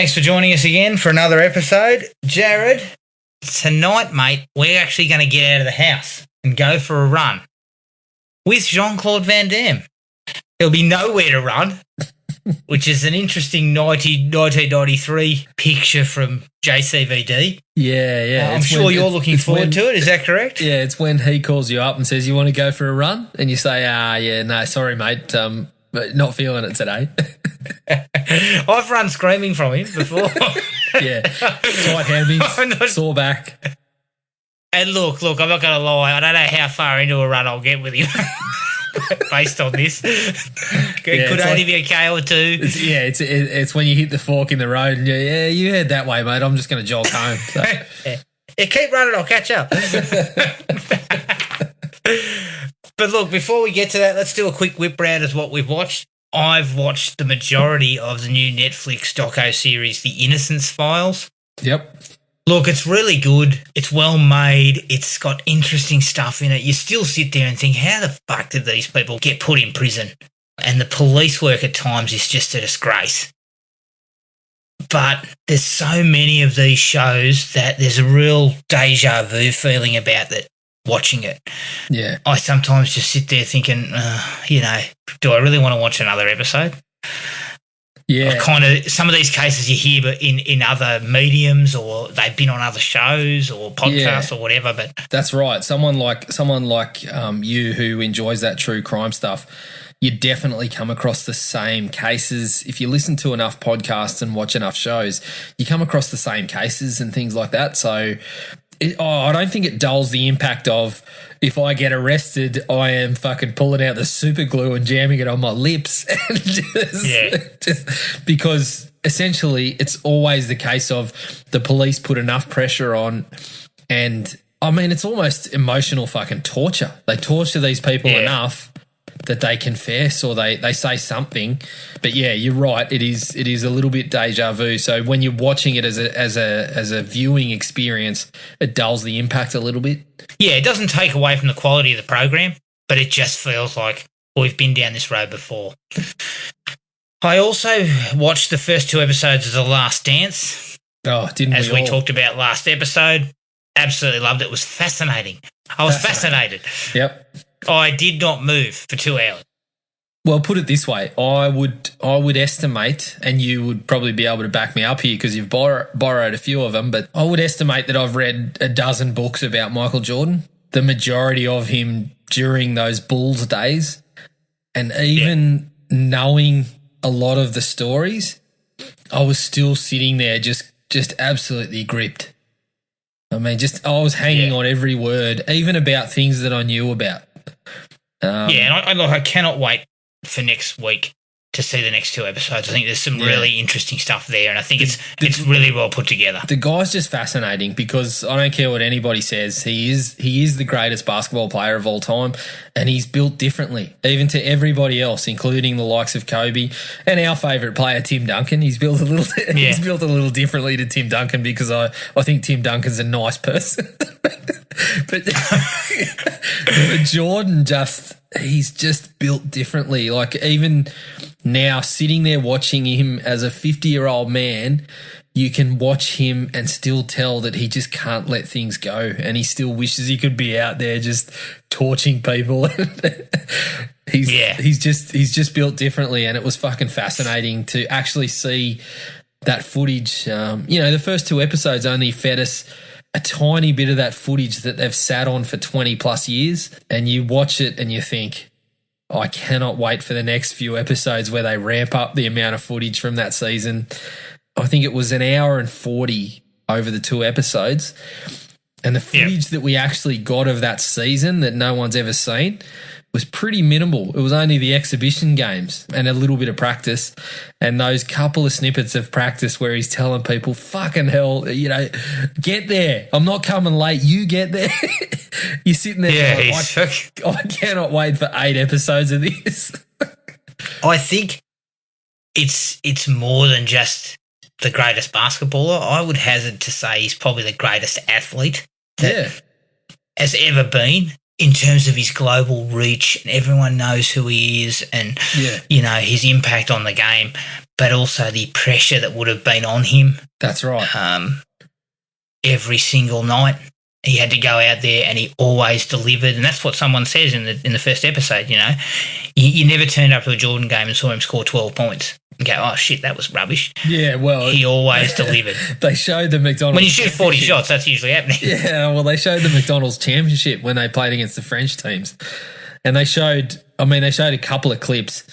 thanks for joining us again for another episode. Jared, tonight, mate, we're actually going to get out of the house and go for a run with Jean-Claude Van Damme. There'll be nowhere to run, which is an interesting 1993 picture from JCVD. Yeah. I'm sure you're looking forward to it. Is that correct? Yeah, it's when he calls you up and says, "You want to go for a run?" And you say, no, sorry, mate, but not feeling it today. I've run screaming from him before. Yeah, tight hammies, sore back. And look, I'm not going to lie. I don't know how far into a run I'll get with him based on this. It could only be a K or two. It's when you hit the fork in the road and you head that way, mate. I'm just going to jog home. So. Yeah, keep running. I'll catch up. But look, before we get to that, let's do a quick whip round as what we've watched. I've watched the majority of the new Netflix doco series, The Innocence Files. Yep. Look, it's really good. It's well made. It's got interesting stuff in it. You still sit there and think, how the fuck did these people get put in prison? And the police work at times is just a disgrace. But there's so many of these shows that there's a real deja vu feeling about that watching it. Yeah. I sometimes just sit there thinking, do I really want to watch another episode? Yeah. Some of these cases you hear but in other mediums, or they've been on other shows or podcasts or whatever. But that's right. Someone like you who enjoys that true crime stuff, you definitely come across the same cases. If you listen to enough podcasts and watch enough shows, you come across the same cases and things like that. So I don't think it dulls the impact of, if I get arrested, I am fucking pulling out the super glue and jamming it on my lips. Just because essentially it's always the case of the police put enough pressure on, and I mean, it's almost emotional fucking torture. They torture these people enough that they confess or they say something. But yeah, you're right. It is a little bit deja vu. So when you're watching it as a viewing experience, it dulls the impact a little bit. Yeah, it doesn't take away from the quality of the program, but it just feels like we've been down this road before. I also watched the first 2 episodes of The Last Dance. Oh, didn't we? As we talked about last episode. Absolutely loved it. It was fascinating. I was fascinated. Yep. I did not move for 2 hours. Well, put it this way, I would estimate, and you would probably be able to back me up here because you've borrowed a few of them, but I would estimate that I've read a dozen books about Michael Jordan, the majority of him during those Bulls days, and even knowing a lot of the stories, I was still sitting there just absolutely gripped. I mean, I was hanging on every word, even about things that I knew about. And I cannot wait for next week to see the next 2 episodes. I think there's some really interesting stuff there, and I think it's really well put together. The guy's just fascinating because I don't care what anybody says, he is the greatest basketball player of all time, and he's built differently, even to everybody else, including the likes of Kobe and our favourite player, Tim Duncan. He's built a little differently to Tim Duncan because I think Tim Duncan's a nice person. but Jordan he's just built differently. Like, even now, sitting there watching him as a 50-year-old man, you can watch him and still tell that he just can't let things go, and he still wishes he could be out there just torching people. He's just built differently, and it was fucking fascinating to actually see that footage. The first 2 episodes only fed us a tiny bit of that footage that they've sat on for 20 plus years, and you watch it and you think, I cannot wait for the next few episodes where they ramp up the amount of footage from that season. I think it was 1 hour and 40 over the 2 episodes. And the footage that we actually got of that season that no one's ever seen was pretty minimal. It was only the exhibition games and a little bit of practice, and those couple of snippets of practice where he's telling people, fucking hell, get there. I'm not coming late. You get there. You're sitting there I cannot wait for 8 episodes of this. I think it's more than just the greatest basketballer. I would hazard to say he's probably the greatest athlete that has ever been. in terms of his global reach, and everyone knows who he is and, his impact on the game, but also the pressure that would have been on him. That's right. Every single night. He had to go out there and he always delivered. And that's what someone says in the first episode, You never turned up to a Jordan game and saw him score 12 points and go, oh, shit, that was rubbish. Yeah, well. He always delivered. They showed the McDonald's. When you shoot 40 shots, that's usually happening. Yeah, well, they showed the McDonald's championship when they played against the French teams. And they showed a couple of clips.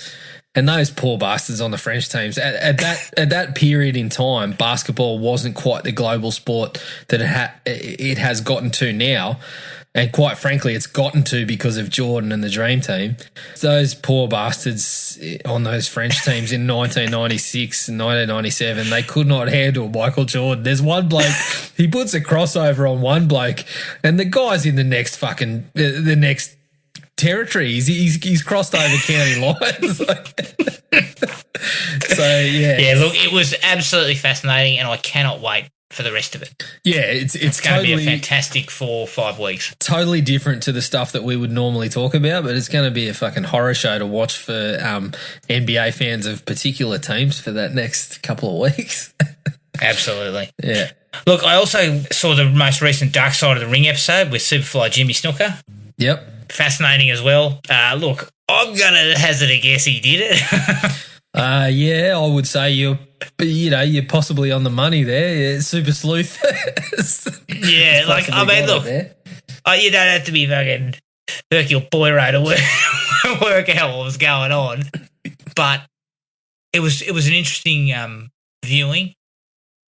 And those poor bastards on the French teams, at that period in time, basketball wasn't quite the global sport that it has gotten to now. And quite frankly, it's gotten to because of Jordan and the Dream Team. Those poor bastards on those French teams in 1996 and 1997, they could not handle Michael Jordan. There's one bloke, he puts a crossover on one bloke, and the guy's in the next territory. He's crossed over county lines. So yeah, look, it was absolutely fascinating, and I cannot wait for the rest of it. Yeah, it's going to be a fantastic 4 or 5 weeks. Totally different to the stuff that we would normally talk about, but it's going to be a fucking horror show to watch for NBA fans of particular teams for that next couple of weeks. Absolutely. Yeah. Look, I also saw the most recent Dark Side of the Ring episode with Superfly Jimmy Snooker. Yep. Fascinating as well. Look, I'm going to hazard a guess he did it. Yeah, I would say you're possibly on the money there. Yeah, super sleuth. Yeah, look, you don't have to be fucking Hercule Poirot to work out what was going on. But it was an interesting viewing.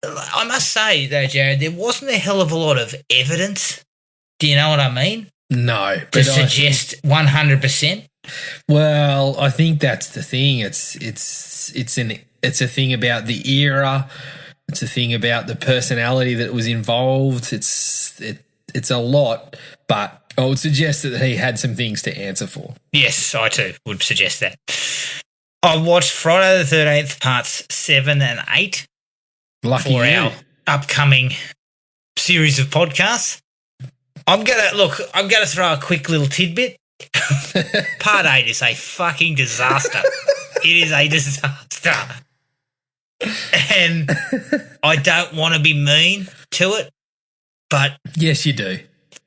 I must say, though, Jared, there wasn't a hell of a lot of evidence. Do you know what I mean? No. To suggest 100%. Well, I think that's the thing. It's a thing about the era. It's a thing about the personality that was involved. It's a lot, but I would suggest that he had some things to answer for. Yes, I too would suggest that. I watched Friday the 13th parts 7 and 8 for our upcoming series of podcasts. I'm gonna throw a quick little tidbit. Part 8 is a fucking disaster. It is a disaster. And I don't want to be mean to it, but yes, you do.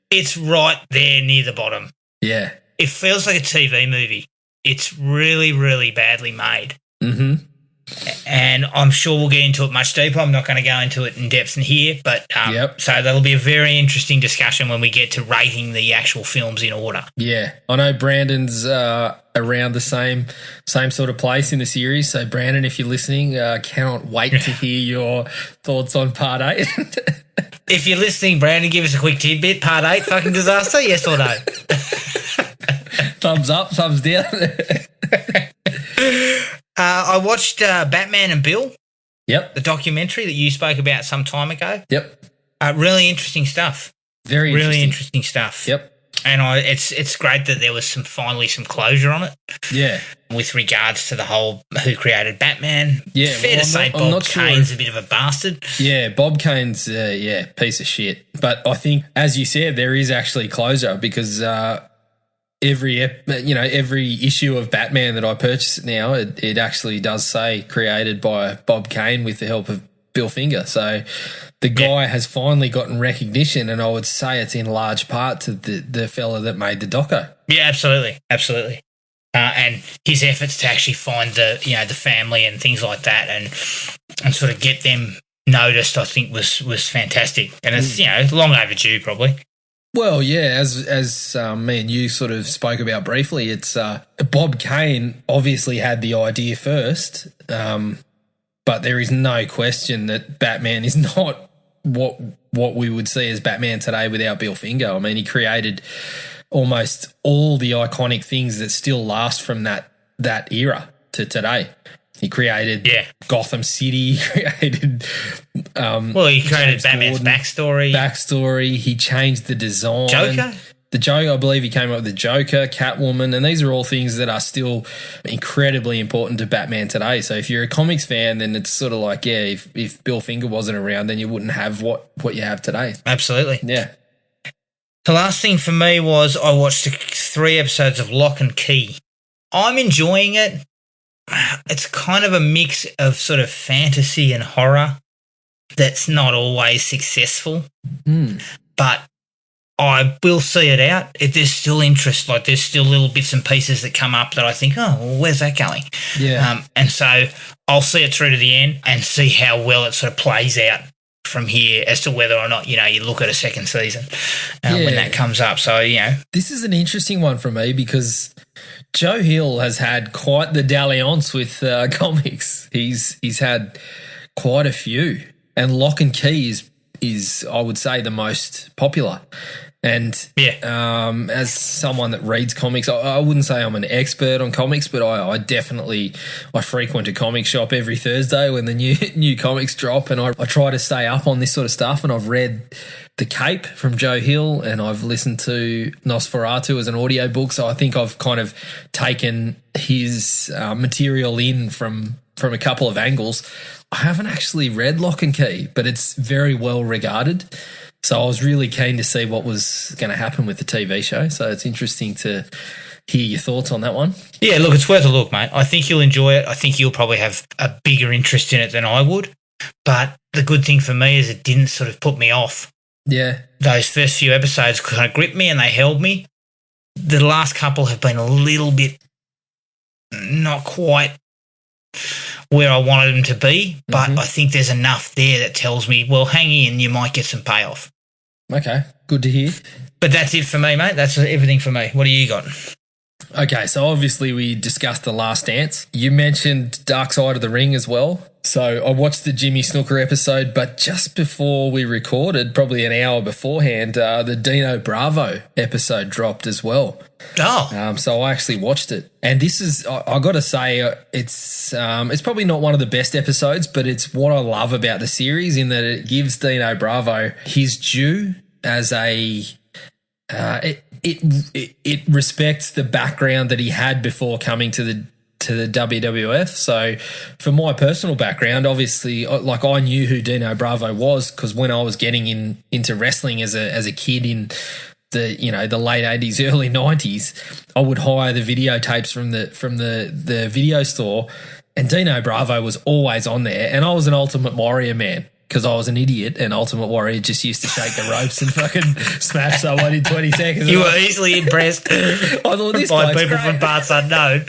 It's right there near the bottom. Yeah. It feels like a TV movie. It's really, really badly made. Mm-hmm. And I'm sure we'll get into it much deeper. I'm not going to go into it in depth in here, but so that'll be a very interesting discussion when we get to rating the actual films in order. Yeah, I know Brandon's around the same sort of place in the series. So, Brandon, if you're listening, cannot wait to hear your thoughts on Part 8. If you're listening, Brandon, give us a quick tidbit. Part 8, fucking disaster, yes or no? Thumbs up, thumbs down. I watched Batman and Bill. Yep. The documentary that you spoke about some time ago. Yep. Really interesting stuff. Very interesting. Really interesting stuff. Yep. And it's great that there was finally some closure on it. Yeah. With regards to the whole who created Batman. Yeah. Fair to say Bob Kane's a bit of a bastard. Yeah, Bob Kane's piece of shit. But I think, as you said, there is actually closure because every issue of Batman that I purchase now, it actually does say created by Bob Kane with the help of Bill Finger. So the guy has finally gotten recognition, and I would say it's in large part to the fella that made the doco. Yeah, absolutely, absolutely. And his efforts to actually find the family and things like that, and sort of get them noticed, I think was fantastic, and it's long overdue probably. Well, yeah, as me and you sort of spoke about briefly, it's Bob Kane obviously had the idea first, but there is no question that Batman is not what we would see as Batman today without Bill Finger. I mean, he created almost all the iconic things that still last from that era to today. He created Gotham City. He created he created Batman's backstory. He changed the design. The Joker, I believe he came up with the Joker, Catwoman, and these are all things that are still incredibly important to Batman today. So if you're a comics fan, then it's sort of like, if Bill Finger wasn't around, then you wouldn't have what you have today. Absolutely. Yeah. The last thing for me was I watched 3 episodes of Lock and Key. I'm enjoying it. It's kind of a mix of sort of fantasy and horror that's not always successful. But I will see it out. There's still interest. Like, there's still little bits and pieces that come up that I think, oh, well, where's that going? Yeah. And so I'll see it through to the end and see how well it sort of plays out from here as to whether or not, you look at a second season when that comes up. So, This is an interesting one for me because Joe Hill has had quite the dalliance with comics. He's had quite a few. And Lock and Key is I would say, the most popular. And as someone that reads comics, I wouldn't say I'm an expert on comics, but I definitely frequent a comic shop every Thursday when the new comics drop, and I try to stay up on this sort of stuff. And I've read The Cape from Joe Hill, and I've listened to Nosferatu as an audiobook, so I think I've kind of taken his material in from a couple of angles. I haven't actually read Lock and Key, but it's very well regarded. So I was really keen to see what was going to happen with the TV show. So it's interesting to hear your thoughts on that one. Yeah, look, it's worth a look, mate. I think you'll enjoy it. I think you'll probably have a bigger interest in it than I would. But the good thing for me is it didn't sort of put me off. Yeah. Those first few episodes kind of gripped me and they held me. The last couple have been a little bit not quite where I wanted them to be, but I think there's enough there that tells me, well, hang in, you might get some payoff. Okay, good to hear. But that's it for me, mate. That's everything for me. What do you got? Okay, so obviously we discussed The Last Dance. You mentioned Dark Side of the Ring as well. So I watched the Jimmy Snooker episode, but just before we recorded, probably an hour beforehand, the Dino Bravo episode dropped as well. Oh. So I actually watched it. And this is, I got to say, it's probably not one of the best episodes, but it's what I love about the series in that it gives Dino Bravo his due as a... It respects the background that he had before coming to the WWF. So for my personal background, obviously, like, I knew who Dino Bravo was because when I was getting into wrestling as a kid in the late 80s, early 90s, I would hire the videotapes from the video store, and Dino Bravo was always on there. And I was an Ultimate Warrior man, because I was an idiot, and Ultimate Warrior just used to shake the ropes and fucking smash someone in 20 seconds. You were easily impressed I thought this by people great. from parts unknown.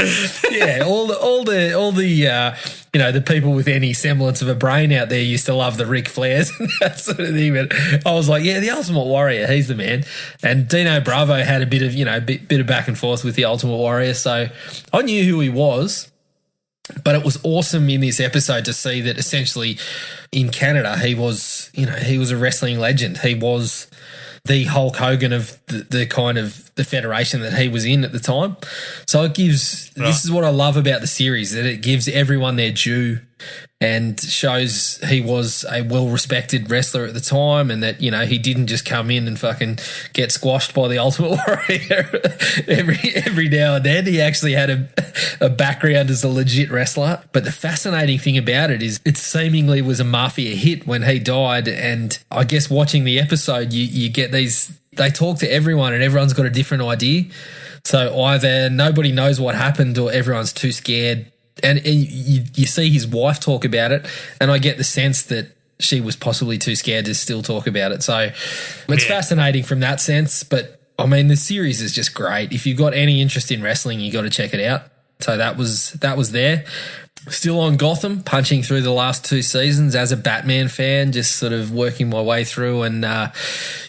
Yeah, all the people with any semblance of a brain out there used to love the Ric Flairs and that sort of thing. But I was like, yeah, the Ultimate Warrior, he's the man. And Dino Bravo had a bit of back and forth with the Ultimate Warrior, so I knew who he was. But it was awesome in this episode to see that essentially in Canada he was a wrestling legend. He was the Hulk Hogan of the kind of the federation that he was in at the time. So it gives this is what I love about the series, that it gives everyone their due and shows he was a well-respected wrestler at the time, and that, he didn't just come in and fucking get squashed by the Ultimate Warrior every now and then. He actually had a background as a legit wrestler. But the fascinating thing about it is it seemingly was a mafia hit when he died, and I guess watching the episode, you get these... They talk to everyone and everyone's got a different idea. So either nobody knows what happened or everyone's too scared. And you see his wife talk about it, and I get the sense that she was possibly too scared to still talk about it. So it's fascinating from that sense. But, I mean, the series is just great. If you've got any interest in wrestling, you got to check it out. So that was there. Still on Gotham, punching through the last 2 seasons as a Batman fan, just sort of working my way through and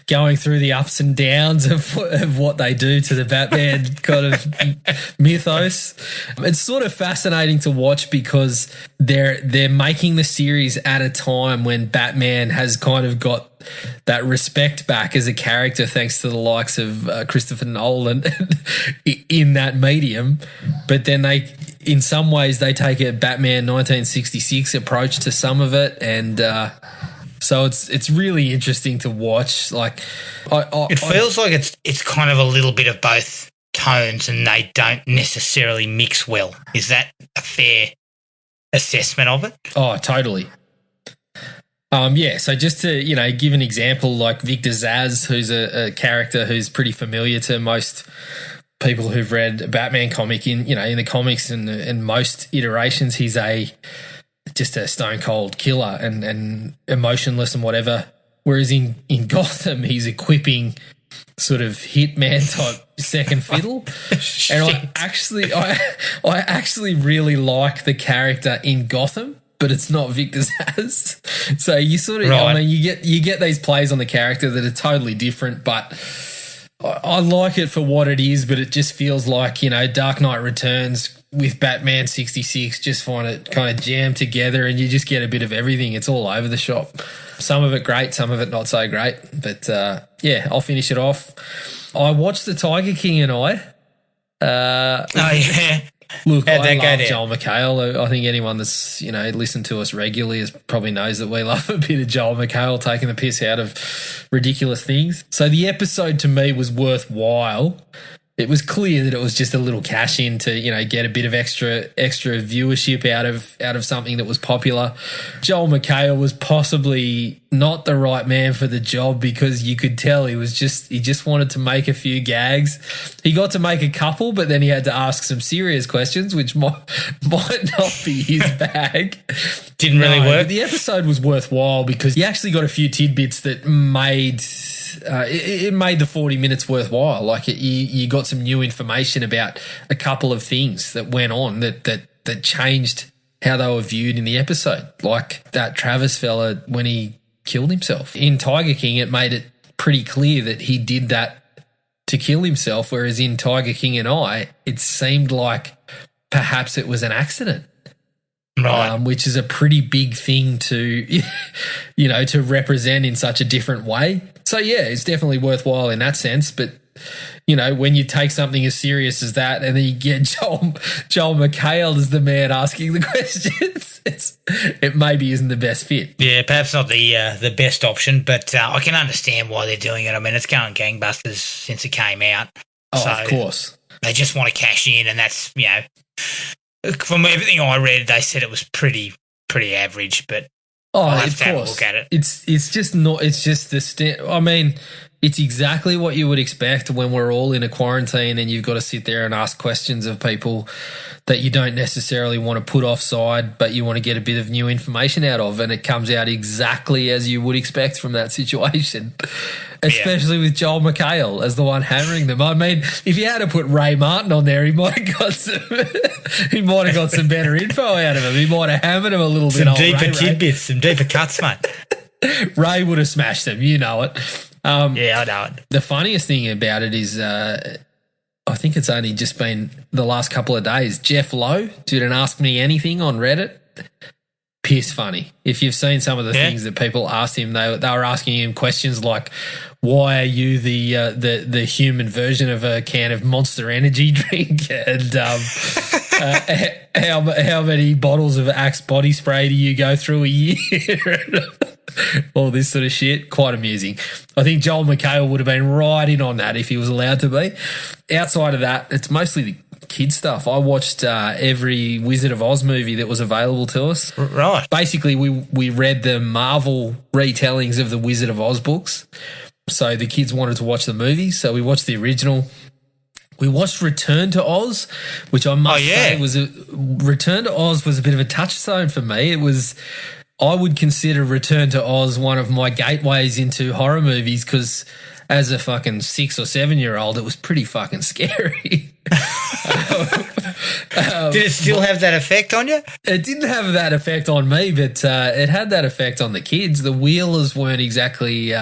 going through the ups and downs of what they do to the Batman kind of mythos. It's sort of fascinating to watch because they're making the series at a time when Batman has kind of got that respect back as a character thanks to the likes of Christopher Nolan in that medium. But then in some ways they take a Batman 1966 approach to some of it, and so it's really interesting to watch. Like, it feels like it's kind of a little bit of both tones, and they don't necessarily mix well. Is that a fair assessment of it? Oh, totally. So just to, give an example, like Victor Zsasz, who's a character who's pretty familiar to most people who've read a Batman comic in the comics and most iterations, he's just a stone cold killer and emotionless and whatever. Whereas in Gotham, he's equipping sort of hitman type second fiddle. And I actually really like the character in Gotham, but it's not Victor Zsasz. So you sort of, right. you get these plays on the character that are totally different, but I like it for what it is, but it just feels like, Dark Knight Returns with Batman 66, just find it kind of jammed together and you just get a bit of everything. It's all over the shop. Some of it great, some of it not so great. But, I'll finish it off. I watched The Tiger King and I. Oh, yeah. Look, How'd I that go love down? Joel McHale. I think anyone that's, listened to us regularly probably knows that we love a bit of Joel McHale taking the piss out of ridiculous things. So the episode to me was worthwhile. It was clear that it was just a little cash in to, get a bit of extra viewership out of something that was popular. Joel McHale was possibly not the right man for the job because you could tell he just wanted to make a few gags. He got to make a couple, but then he had to ask some serious questions, which might not be his bag. Didn't really work. But the episode was worthwhile because he actually got a few tidbits that made it made the 40 minutes worthwhile. Like you got some new information about a couple of things that went on that changed how they were viewed in the episode. Like that Travis fella when he killed himself. In Tiger King, it made it pretty clear that he did that to kill himself, whereas in Tiger King and I, it seemed like perhaps it was an accident. Right. Which is a pretty big thing to, to represent in such a different way. So, yeah, it's definitely worthwhile in that sense. But, when you take something as serious as that and then you get Joel McHale as the man asking the questions, it maybe isn't the best fit. Yeah, perhaps not the best option, but I can understand why they're doing it. I mean, it's going gangbusters since it came out. Oh, so of course. They just want to cash in, and that's, from everything I read, they said it was pretty average, but I'll have to have a look at it. It's just not. It's just I mean, it's exactly what you would expect when we're all in a quarantine and you've got to sit there and ask questions of people that you don't necessarily want to put offside, but you want to get a bit of new information out of, and it comes out exactly as you would expect from that situation. Especially with Joel McHale as the one hammering them. I mean, if you had to put Ray Martin on there, he might have got some better info out of him. He might have hammered him a little bit. Some deeper tidbits, some deeper cuts, mate. Ray would have smashed them, you know it. Yeah, I know it. The funniest thing about it is I think it's only just been the last couple of days. Jeff Lowe did an Ask Me Anything on Reddit. Piss funny. If you've seen some of the things that people asked him, they were asking him questions like, why are you the human version of a can of Monster Energy drink? And how many bottles of Axe body spray do you go through a year? All this sort of shit. Quite amusing. I think Joel McHale would have been right in on that if he was allowed to be. Outside of that, it's mostly the kid stuff. I watched every Wizard of Oz movie that was available to us. Right. Basically, we read the Marvel retellings of the Wizard of Oz books. So the kids wanted to watch the movies, so we watched the original. We watched Return to Oz, which I must say Return to Oz was a bit of a touchstone for me. I would consider Return to Oz one of my gateways into horror movies because as a fucking 6 or 7-year-old, it was pretty fucking scary. Did it still have that effect on you? It didn't have that effect on me, but it had that effect on the kids. The Wheelers weren't exactly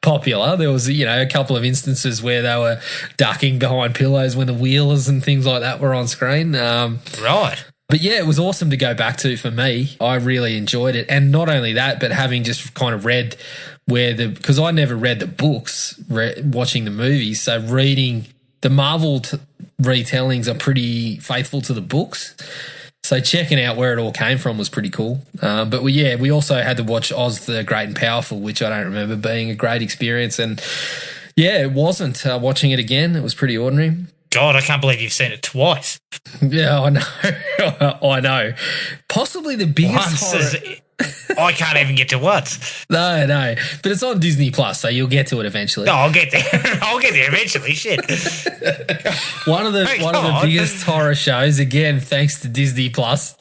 popular. There was, a couple of instances where they were ducking behind pillows when the Wheelers and things like that were on screen. Right. But yeah, it was awesome to go back to for me. I really enjoyed it. And not only that, but having just kind of read because I never read the books, watching the movies. So reading the Marvel retellings are pretty faithful to the books. So checking out where it all came from was pretty cool. But we also had to watch Oz the Great and Powerful, which I don't remember being a great experience. And yeah, it wasn't. Watching it again, it was pretty ordinary. God, I can't believe you've seen it twice. Yeah, I know. I know. Possibly the biggest horror. I can't even get to once. No, but it's on Disney Plus, so you'll get to it eventually. No, I'll get there. I'll get there eventually. Shit. One of the biggest horror shows, again, thanks to Disney Plus.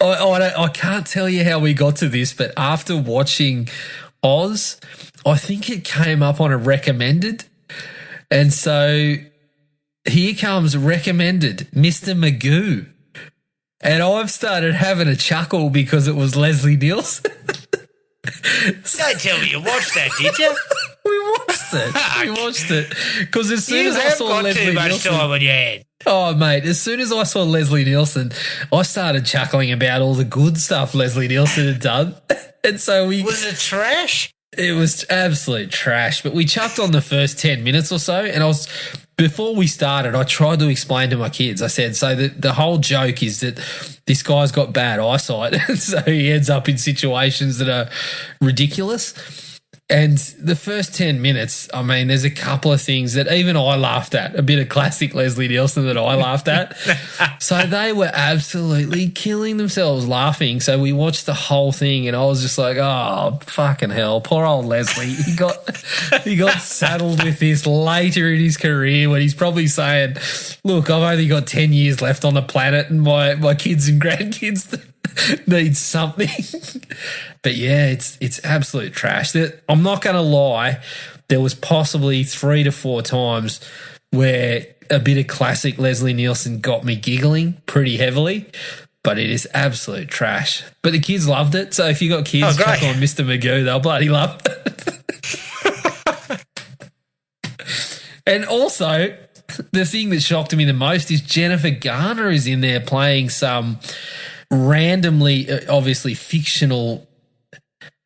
I can't tell you how we got to this, but after watching Oz, I think it came up on a recommended, and so here comes recommended Mr. Magoo. And I've started having a chuckle because it was Leslie Nielsen. Don't tell me you watched that, did you? We watched it. Because as soon as I saw Leslie too much Nielsen, time on your hand. oh, mate, as soon as I saw Leslie Nielsen, I started chuckling about all the good stuff Leslie Nielsen had done. And so Was it trash? It was absolute trash, but we chucked on the first 10 minutes or so, and before we started, I tried to explain to my kids. I said, so the whole joke is that this guy's got bad eyesight, and so he ends up in situations that are ridiculous. And the first 10 minutes, I mean, there's a couple of things that even I laughed at, a bit of classic Leslie Nielsen that I laughed at. So they were absolutely killing themselves laughing. So we watched the whole thing and I was just like, oh, fucking hell, poor old Leslie. He got saddled with this later in his career when he's probably saying, look, I've only got 10 years left on the planet and my kids and grandkids need something. But yeah, it's absolute trash. I'm not going to lie, there was possibly 3 to 4 times where a bit of classic Leslie Nielsen got me giggling pretty heavily, but it is absolute trash. But the kids loved it, so if you got kids, chuck on Mr. Magoo, they'll bloody love it. And also, the thing that shocked me the most is Jennifer Garner is in there playing some randomly, obviously fictional,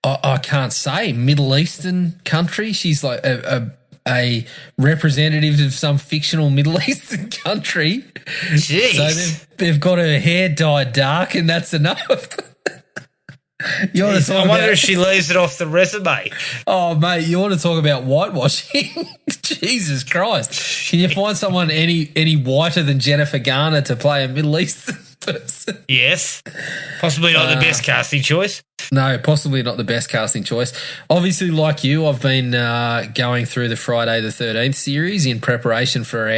I can't say, Middle Eastern country. She's like a representative of some fictional Middle Eastern country. Jeez. So they've got her hair dyed dark and that's enough. I wonder if she leaves it off the resume. Oh, mate, you want to talk about whitewashing? Jesus Christ. Can you find someone any whiter than Jennifer Garner to play a Middle Eastern person? Yes. Possibly not the best casting choice. No, possibly not the best casting choice. Obviously, like you, I've been going through the Friday the 13th series in preparation for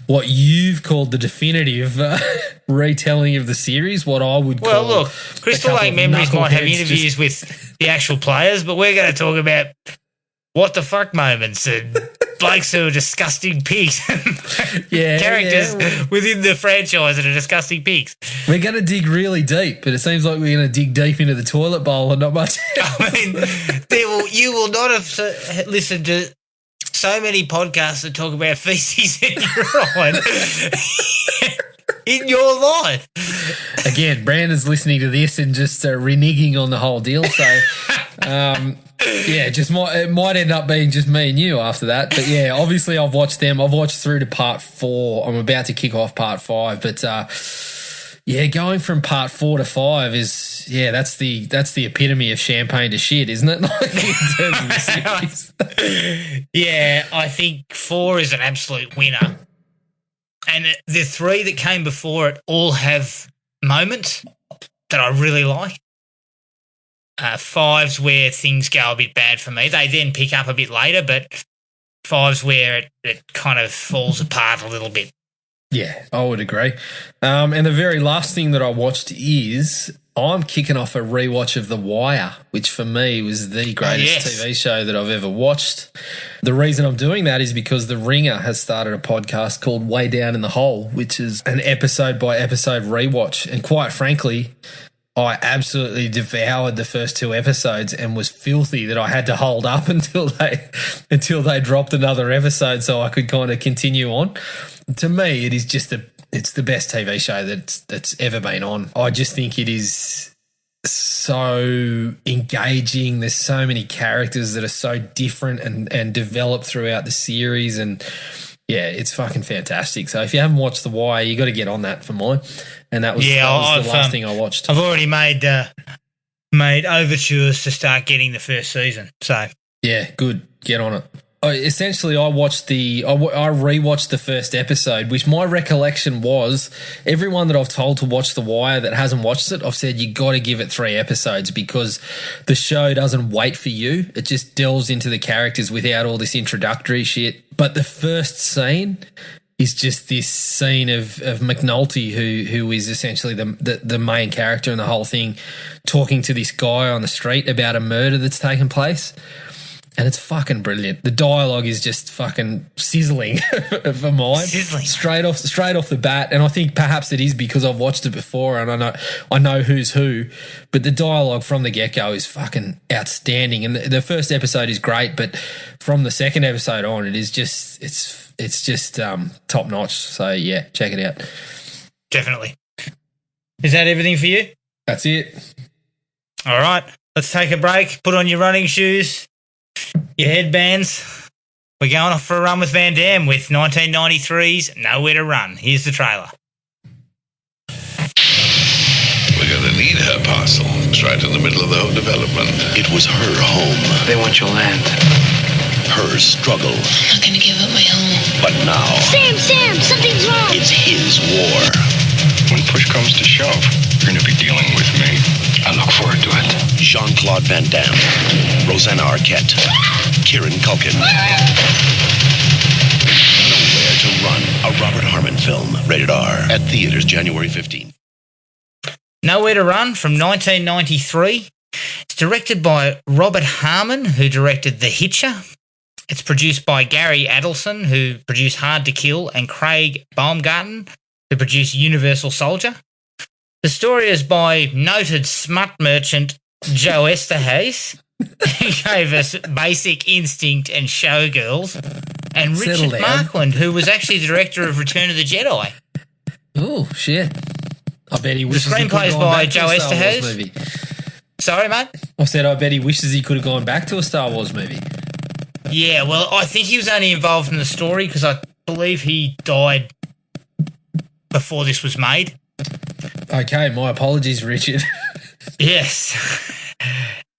what you've called the definitive retelling of the series, what I would call... Well, look, Crystal Lake Memories might have interviews with the actual players, but we're going to talk about what the fuck moments and blokes who are disgusting pigs. Characters within the franchise that are disgusting pigs. We're going to dig really deep, but it seems like we're going to dig deep into the toilet bowl and not much. I mean, you will not have listened to so many podcasts that talk about feces in urine in your life. Again, Brandon's listening to this and just reneging on the whole deal. So, it might end up being just me and you after that. But yeah, obviously I've watched them. I've watched through to part 4. I'm about to kick off part 5. But going from part 4 to 5 is that's the epitome of champagne to shit, isn't it? Like in terms of the series. Yeah, I think 4 is an absolute winner. And the 3 that came before it all have moments that I really like. 5's where things go a bit bad for me. They then pick up a bit later, but 5's where it kind of falls apart a little bit. Yeah, I would agree. And the very last thing that I watched is I'm kicking off a rewatch of The Wire, which for me was the greatest TV show that I've ever watched. The reason I'm doing that is because The Ringer has started a podcast called Way Down in the Hole, which is an episode-by-episode rewatch. And quite frankly, I absolutely devoured the first 2 episodes and was filthy that I had to hold up until they dropped another episode so I could kind of continue on. To me, it is just it's the best TV show that's ever been on. I just think it is so engaging. There's so many characters that are so different and developed throughout the series, and yeah, it's fucking fantastic. So if you haven't watched The Wire, you got to get on that for mine. And that was the last thing I watched. I've already made overtures to start getting the first season. So yeah, good. Get on it. essentially, I rewatched the first episode, which my recollection was everyone that I've told to watch The Wire that hasn't watched it, I've said you got to give it 3 episodes because the show doesn't wait for you. It just delves into the characters without all this introductory shit. But the first scene is just this scene of McNulty, who is essentially the main character in the whole thing, talking to this guy on the street about a murder that's taken place. And it's fucking brilliant. The dialogue is just fucking sizzling for mine. Sizzling. Straight off the bat. And I think perhaps it is because I've watched it before and I know who's who. But the dialogue from the get-go is fucking outstanding. And the first episode is great, but from the second episode on, it is just it's just top notch. So yeah, check it out. Definitely. Is that everything for you? That's it. All right. Let's take a break. Put on your running shoes. Your headbands. We're going off for a run with Van Damme with 1993's Nowhere to Run. Here's the trailer. We're gonna need her parcel. It's right in the middle of the whole development. It was her home. They want your land. Her struggle. I'm not gonna give up my home. But now, Sam, something's wrong. it's his war. When push comes to shove, you're gonna be dealing with me. I look forward to it. Jean-Claude Van Damme. Rosanna Arquette. Kieran Culkin. Nowhere to Run. A Robert Harmon film. Rated R. At theaters January 15th. Nowhere to Run from 1993. It's directed by Robert Harmon, who directed The Hitcher. It's produced by Gary Adelson, who produced Hard to Kill, and Craig Baumgarten, who produced Universal Soldier. The story is by noted smut merchant Joe Esterhazy, who gave us Basic Instinct and Showgirls, and Richard Marquand, who was actually the director of Return of the Jedi. Oh, shit. I bet he wishes The he could have screenplay's gone by back to Joe a Star Wars Esterhazy. movie. Sorry, mate? I said I bet he wishes he could have gone back to a Star Wars movie. Yeah, well, I think he was only involved in the story because I believe he died before this was made. Okay, my apologies, Richard. Yes.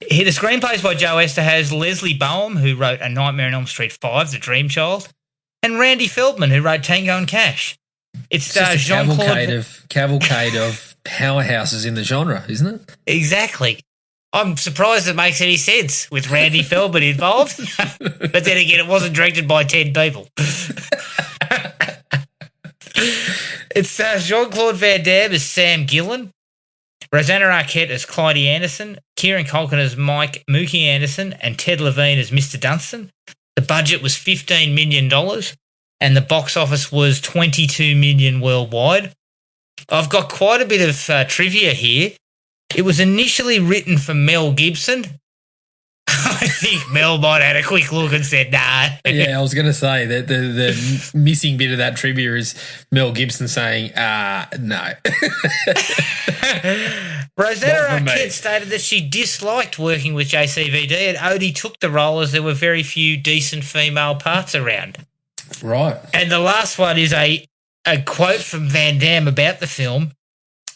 The screenplay's by Joe Esterhazy, Leslie Boehm, who wrote A Nightmare on Elm Street 5, The Dream Child, and Randy Feldman, who wrote Tango and Cash. It stars Just a Jean-Claude... cavalcade of powerhouses in the genre, isn't it? Exactly. I'm surprised it makes any sense with Randy Feldman involved. But then again, it wasn't directed by 10 people. It stars Jean-Claude Van Damme as Sam Gillen, Rosanna Arquette as Clyde Anderson, Kieran Culkin as Mike Mookie Anderson, and Ted Levine as Mr. Dunstan. The budget was $15 million, and the box office was $22 million worldwide. I've got quite a bit of trivia here. It was initially written for Mel Gibson. I think Mel might have had a quick look and said, nah. Yeah, I was going to say that the missing bit of that trivia is Mel Gibson saying, no. Rosanna Arquette stated that she disliked working with JCVD and only took the role as there were very few decent female parts around. Right. And the last one is a quote from Van Damme about the film.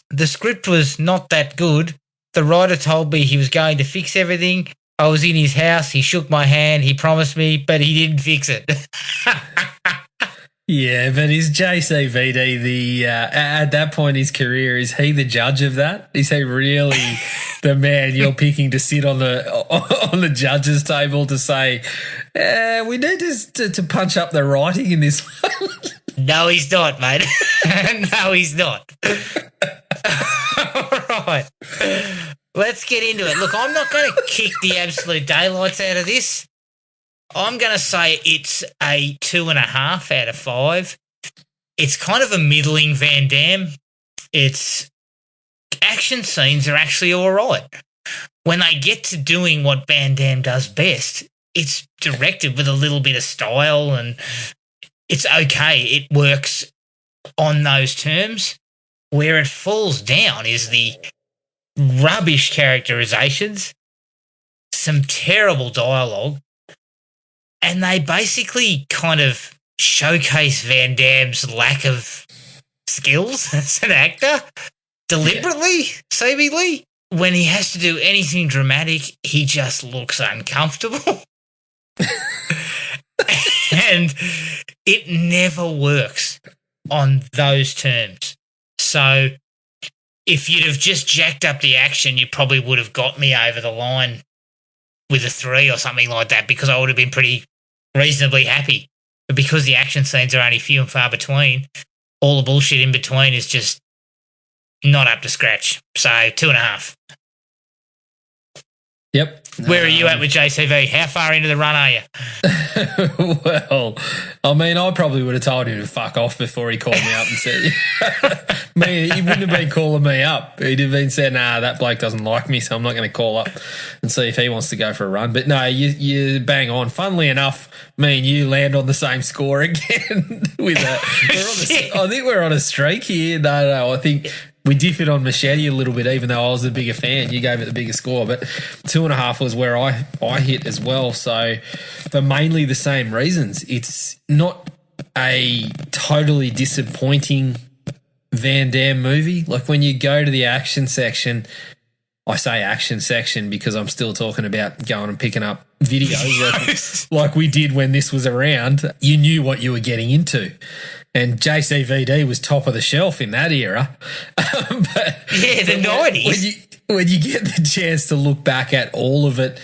The script was not that good. The writer told me he was going to fix everything. I was in his house. He shook my hand. He promised me, but he didn't fix it. Yeah, but is JCVD at that point in his career, is he the judge of that? Is he really the man you're picking to sit on the judge's table to say, we need to punch up the writing in this one? No, he's not, mate. No, he's not. All right. Let's get into it. Look, I'm not going to kick the absolute daylights out of this. I'm going to say it's a 2.5 out of 5. It's kind of a middling Van Damme. Its action scenes are actually all right. When they get to doing what Van Damme does best, it's directed with a little bit of style and it's okay. It works on those terms. Where it falls down is the rubbish characterizations, some terrible dialogue, and they basically kind of showcase Van Damme's lack of skills as an actor deliberately, seemingly. When he has to do anything dramatic, he just looks uncomfortable. And it never works on those terms. So if you'd have just jacked up the action, you probably would have got me over the line with a 3 or something like that, because I would have been pretty reasonably happy. But because the action scenes are only few and far between, all the bullshit in between is just not up to scratch. So 2.5. Yep. Where are you at with JCV? How far into the run are you? Well, I mean, I probably would have told him to fuck off before he called me up and said, he wouldn't have been calling me up. He'd have been saying, nah, that bloke doesn't like me, so I'm not going to call up and see if he wants to go for a run. But no, you bang on. Funnily enough, me and you land on the same score again. I think we're on a streak here. No, I think we differed on Machete a little bit, even though I was the bigger fan. You gave it the bigger score, but 2.5 was where I hit as well. So for mainly the same reasons. It's not a totally disappointing Van Damme movie. Like when you go to the action section, I say action section because I'm still talking about going and picking up videos like we did when this was around. You knew what you were getting into. And JCVD was top of the shelf in that era. The 90s. When you get the chance to look back at all of it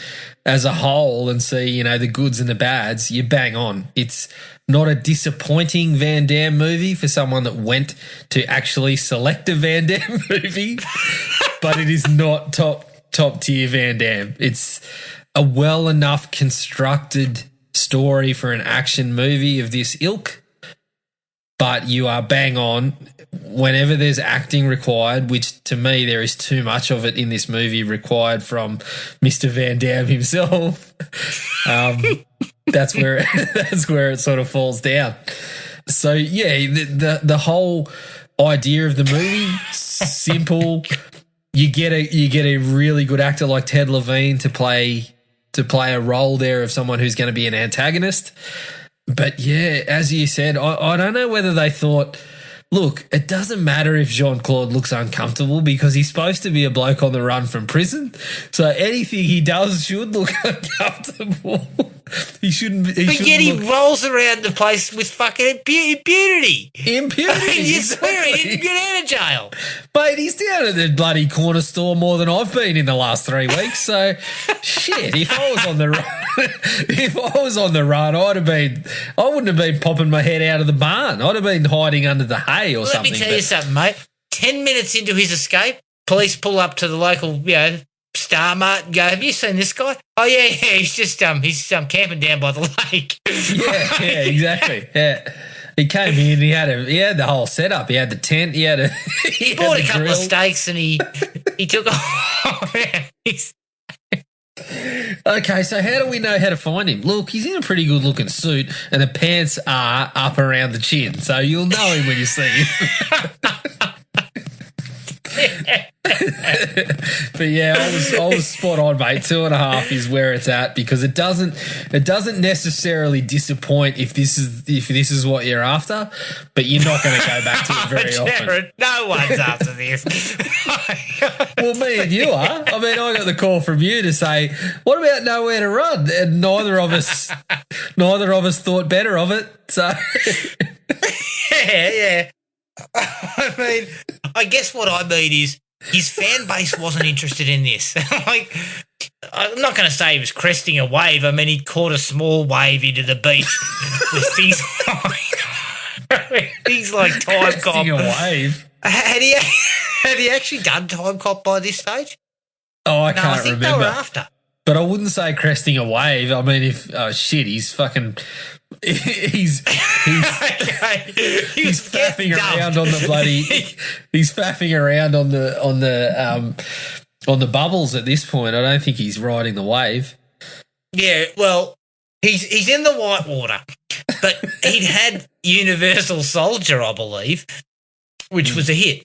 as a whole and see, the goods and the bads, you bang on. It's not a disappointing Van Damme movie for someone that went to actually select a Van Damme movie, but it is not top tier Van Damme. It's a well enough constructed story for an action movie of this ilk. But you are bang on whenever there's acting required, which to me there is too much of it in this movie required from Mr. Van Damme himself. That's where it sort of falls down. So yeah, the whole idea of the movie, simple. You get a really good actor like Ted Levine to play a role there of someone who's going to be an antagonist. But yeah, as you said, I don't know whether they thought, look, it doesn't matter if Jean-Claude looks uncomfortable because he's supposed to be a bloke on the run from prison. So anything he does should look uncomfortable. He shouldn't. He rolls around the place with fucking impunity. Impunity. You swear he didn't get out of jail. Mate, he's down at the bloody corner store more than I've been in the last 3 weeks. So, shit, if I was on the run, I wouldn't have been popping my head out of the barn. I'd have been hiding under the hay or something. Let me tell you something, mate. 10 minutes into his escape, police pull up to the local, Star Mart and go, have you seen this guy? Oh, yeah, he's just he's camping down by the lake. Yeah, exactly. Yeah. He came in, he had the whole setup. He had the tent, he bought a couple of steaks and he took off. Okay, so how do we know how to find him? Look, he's in a pretty good looking suit and the pants are up around the chin, so you'll know him when you see him. But yeah, I was spot on, mate. 2.5 is where it's at because it doesn't necessarily disappoint if this is what you're after, but you're not going to go back to it very often. No one's after this. Well, me and you are. I mean, I got the call from you to say, "What about Nowhere to Run?" And neither of us thought better of it. So yeah. I mean, I guess what I mean is his fan base wasn't interested in this. Like, I'm not going to say he was cresting a wave. I mean, he caught a small wave into the beach with things like Time Cop. Cresting a wave. Had he actually done Time Cop by this stage? Oh, I No, can't I think remember. they were after. But I wouldn't say cresting a wave. I mean, he's fucking. He's faffing around on the bloody. He's faffing around on the bubbles at this point. I don't think he's riding the wave. Yeah, well, he's in the whitewater, but he'd had Universal Soldier, I believe, which was a hit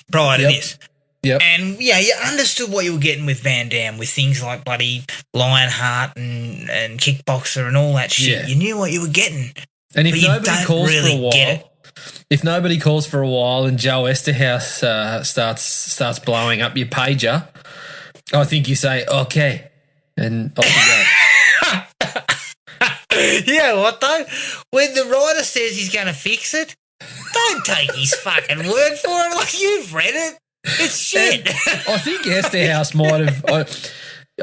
prior to this. Yep. And yeah, you understood what you were getting with Van Damme, with things like bloody Lionheart and Kickboxer and all that shit. Yeah. You knew what you were getting. And if but nobody calls for a while, and Joe Esterhaus starts blowing up your pager, I think you say okay, and off you go. You know what, though? When the writer says he's going to fix it, don't take his fucking word for it. Like, you've read it. It's shit. I think Esterhouse might have.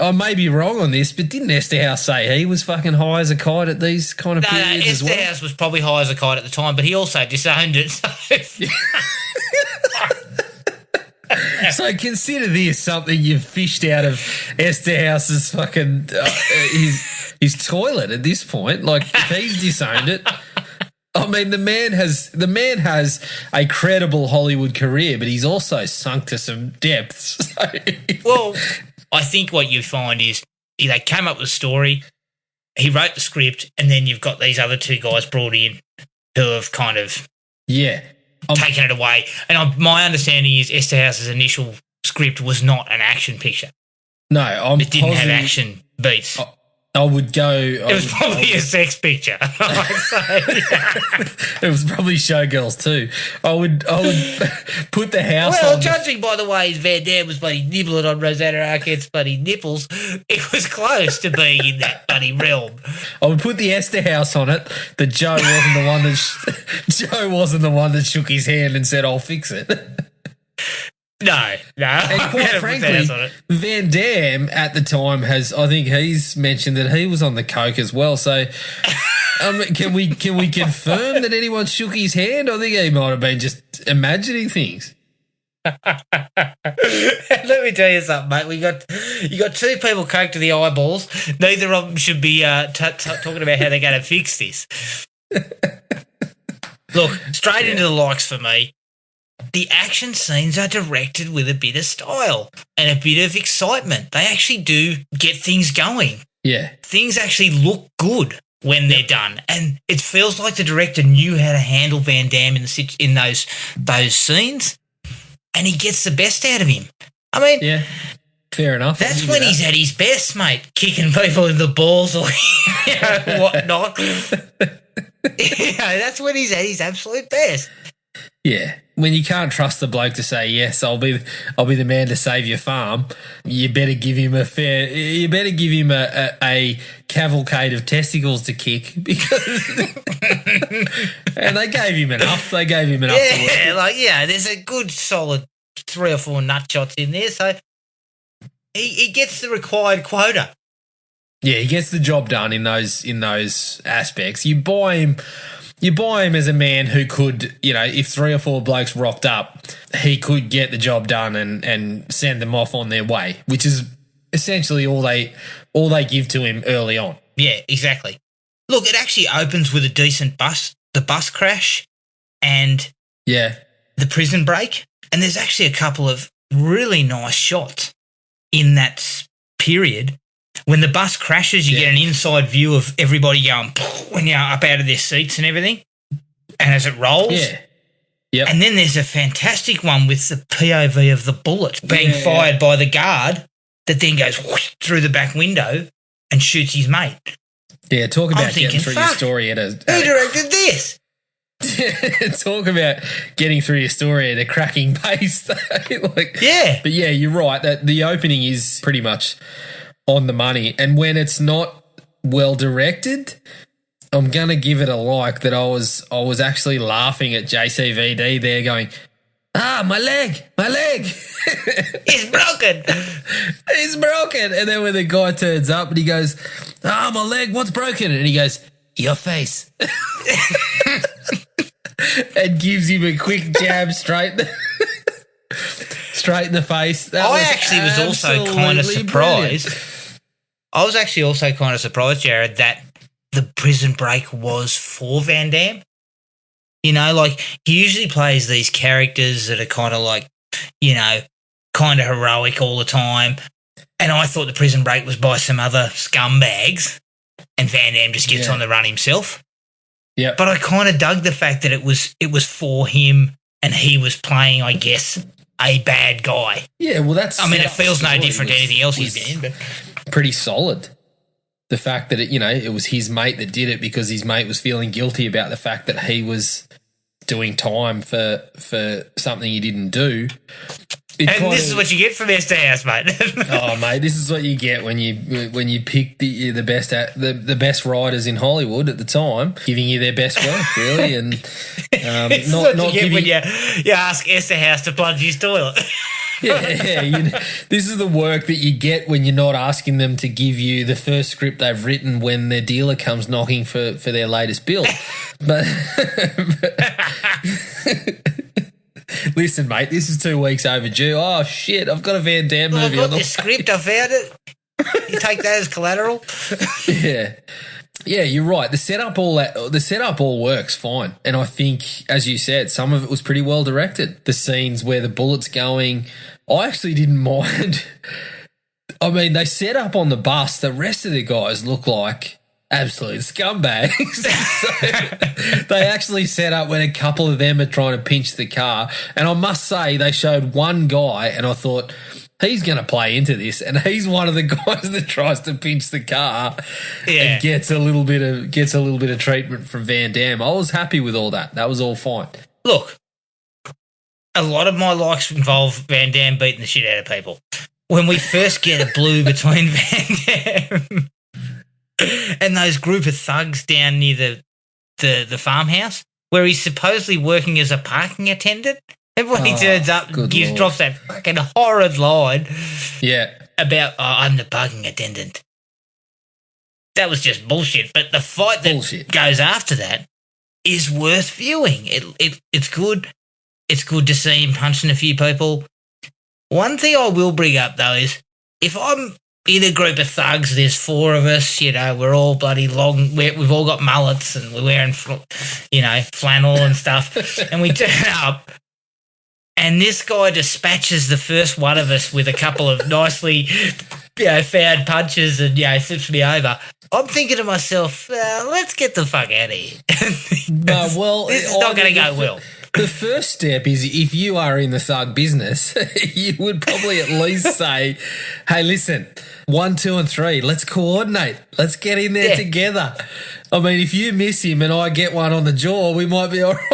I may be wrong on this, but didn't Esterhouse say he was fucking high as a kite at these kind of periods as well? Esterhouse was probably high as a kite at the time, but he also disowned it. So consider this something you've fished out of Esterhouse's fucking his toilet at this point. Like, if he's disowned it. I mean, the man has a credible Hollywood career, but he's also sunk to some depths. Well, I think what you find is they came up with a story, he wrote the script, and then you've got these other two guys brought in who have kind of taken it away. And my understanding is Esterhouse's initial script was not an action picture. No, it didn't have action beats. I would go. It was probably a sex picture. It was probably Showgirls too. I would put the house. Well, judging by the way Van Damme was bloody nibbling on Rosanna Arquette's bloody nipples, it was close to being in that bloody realm. I would put the Esterhouse on it. That Joe wasn't the one that shook his hand and said, "I'll fix it." No. And quite frankly, Van Damme at the time I think he's mentioned that he was on the coke as well. So, can we confirm that anyone shook his hand? I think he might have been just imagining things. Let me tell you something, mate. You got two people coked to the eyeballs. Neither of them should be talking about how they're going to fix this. Look, straight into the likes for me. The action scenes are directed with a bit of style and a bit of excitement. They actually do get things going. Yeah. Things actually look good when they're done. And it feels like the director knew how to handle Van Damme in those scenes, and he gets the best out of him. I mean... Yeah, fair enough. That's when he's at his best, mate, kicking people in the balls or whatnot. That's when he's at his absolute best. Yeah, when you can't trust the bloke to say yes, I'll be the man to save your farm. You better give him a cavalcade of testicles to kick because, and they gave him enough. They gave him enough. Yeah, there's a good solid 3 or 4 nut shots in there, so he gets the required quota. Yeah, he gets the job done in those aspects. You buy him as a man who could, if 3 or 4 blokes rocked up, he could get the job done and send them off on their way, which is essentially all they give to him early on. Yeah, exactly. Look, it actually opens with a decent the bus crash and the prison break, and there's actually a couple of really nice shots in that period. When the bus crashes, you get an inside view of everybody going when you're up out of their seats and everything, and as it rolls. Yeah. Yep. And then there's a fantastic one with the POV of the bullet being fired by the guard that then goes whoosh through the back window and shoots his mate. Yeah, talk about getting through your story who directed this? Talk about getting through your story at a cracking pace. But yeah, you're right. That the opening is pretty much on the money, and when it's not well directed, I'm gonna give it a like. That I was actually laughing at JCVD there, going, my leg, it's broken, and then when the guy turns up and he goes, my leg, what's broken? And he goes, your face, and gives him a quick jab straight in the face. I actually was also kind of surprised. Brilliant. I was actually also kind of surprised, Jared, that the prison break was for Van Damme. Like, he usually plays these characters that are kind of like, kind of heroic all the time. And I thought the prison break was by some other scumbags, and Van Damme just gets on the run himself. Yeah. But I kind of dug the fact that it was for him, and he was playing, I guess, a bad guy. Yeah, well, it feels no different to anything else he's been in, but pretty solid. The fact that it was his mate that did it because his mate was feeling guilty about the fact that he was doing time for something you didn't do. And this is what you get from Esther House, mate. Oh, mate, this is what you get when you pick the best writers in Hollywood at the time, giving you their best work, really, and This is what you get when you ask Esther House to plunge his toilet. This is the work that you get when you're not asking them to give you the first script they've written when their dealer comes knocking for their latest bill. But listen, mate, this is 2 weeks overdue. Oh, shit, I've got a Van Damme movie I've got on the this script, I found it. You take that as collateral. Yeah, you're right. The setup all works fine. And I think, as you said, some of it was pretty well directed. The scenes where the bullet's going, I actually didn't mind. I mean, they set up on the bus. The rest of the guys look like absolute scumbags. So they actually set up when a couple of them are trying to pinch the car. And I must say, they showed one guy and I thought, he's going to play into this, and he's one of the guys that tries to pinch the car and gets a little bit of treatment from Van Damme. I was happy with all that. That was all fine. Look, a lot of my likes involve Van Damme beating the shit out of people. When we first get a blue between Van Damme and those group of thugs down near the farmhouse, where he's supposedly working as a parking attendant. And when he turns up, drops that fucking horrid line about, I'm the parking attendant. That was just bullshit. But the fight that goes after that is worth viewing. It's good. It's good to see him punching a few people. One thing I will bring up, though, is if I'm in a group of thugs, there's 4 of us, we're all bloody long, we've all got mullets and we're wearing, flannel and stuff, and we turn up, and this guy dispatches the first one of us with a couple of nicely, found punches and, flips me over. I'm thinking to myself, let's get the fuck out of here. This is not going to go well. The first step is if you are in the thug business, you would probably at least say, hey, listen, 1, 2, and 3, let's coordinate. Let's get in there together. I mean, if you miss him and I get one on the jaw, we might be all right.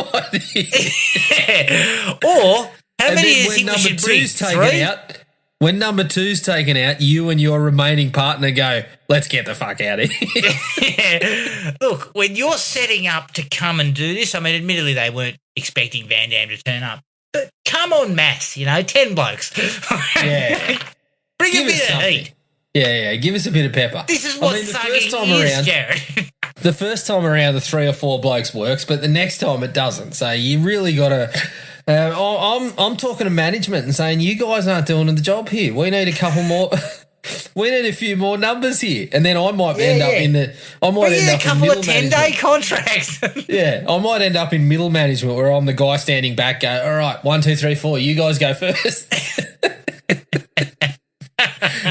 Or how many do you think we should bring? 3? When number 2's taken out, you and your remaining partner go, let's get the fuck out of here. Look, when you're setting up to come and do this, I mean, admittedly they weren't expecting Van Damme to turn up, but come on mass, 10 blokes. Bring a bit of heat. Yeah, give us a bit of pepper. This is what thugging is, Jared. The first time around, the 3 or 4 blokes works, but the next time it doesn't. So you really got to... I'm talking to management and saying, you guys aren't doing the job here. We need a couple more... We need a few more numbers here, and then I might end up in the. I might end up in middle management. A couple of 10-day contracts. I might end up in middle management where I'm the guy standing back. Go, all right, 1, 2, 3, 4. You guys go first.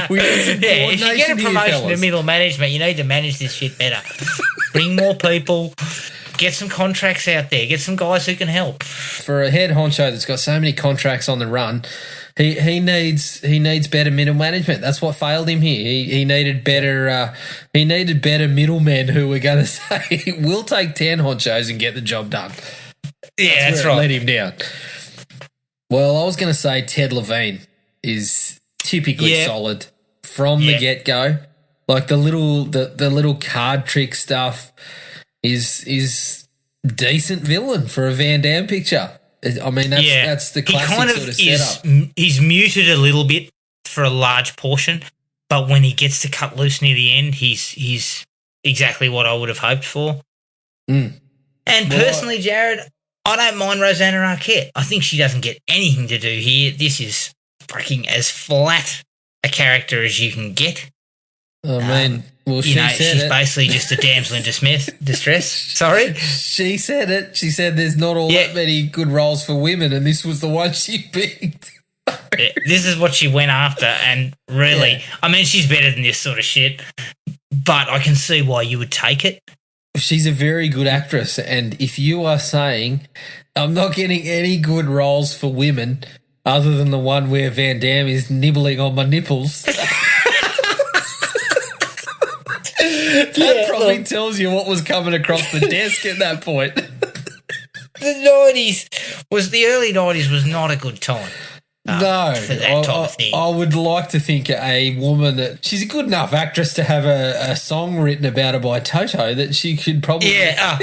We need some if you get a promotion to middle management, you need to manage this shit better. Bring more people. Get some contracts out there. Get some guys who can help. For a head honcho that's got so many contracts on the run. He needs better middle management. That's what failed him here. He needed better middlemen who were going to say we'll take 10 honchos and get the job done. Yeah, that's right. Let him down. Well, I was going to say Ted Levine is typically solid from the get go. Like the little card trick stuff is decent villain for a Van Damme picture. I mean, that's the classic sort of setup. He's muted a little bit for a large portion, but when he gets to cut loose near the end, he's exactly what I would have hoped for. And personally, Jared, I don't mind Rosanna Arquette. I think she doesn't get anything to do here. This is fucking as flat a character as you can get. I mean, well, she's basically just a damsel in distress. Sorry? She said it. She said there's not all that many good roles for women, and this was the one she picked. This is what she went after, and really, I mean, she's better than this sort of shit, but I can see why you would take it. She's a very good actress, and if you are saying, I'm not getting any good roles for women other than the one where Van Damme is nibbling on my nipples... That probably tells you what was coming across the desk at that point. the early 90s was not a good time. No, for that type of thing. I would like to think a woman that she's a good enough actress to have a song written about her by Toto that she could probably. Yeah,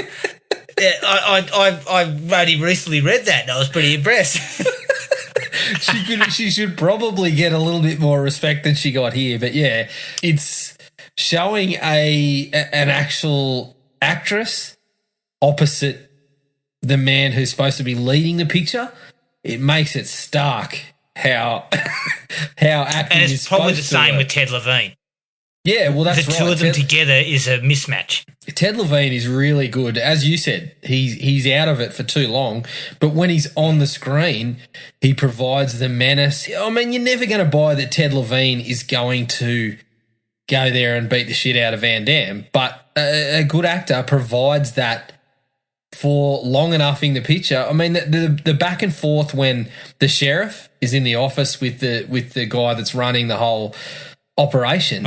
I only recently read that and I was pretty impressed. She should probably get a little bit more respect than she got here. But yeah, it's showing an actual actress opposite the man who's supposed to be leading the picture. It makes it stark how acting And is it's probably the supposed to same work. with Ted Levine. Yeah, well, that's the right. two of them together is a mismatch. Ted Levine is really good. As you said, he's out of it for too long, but when he's on the screen, he provides the menace. I mean, you're never going to buy that Ted Levine is going to go there and beat the shit out of Van Damme, but a good actor provides that for long enough in the picture. I mean, the back and forth when the sheriff is in the office with the guy that's running the whole operation.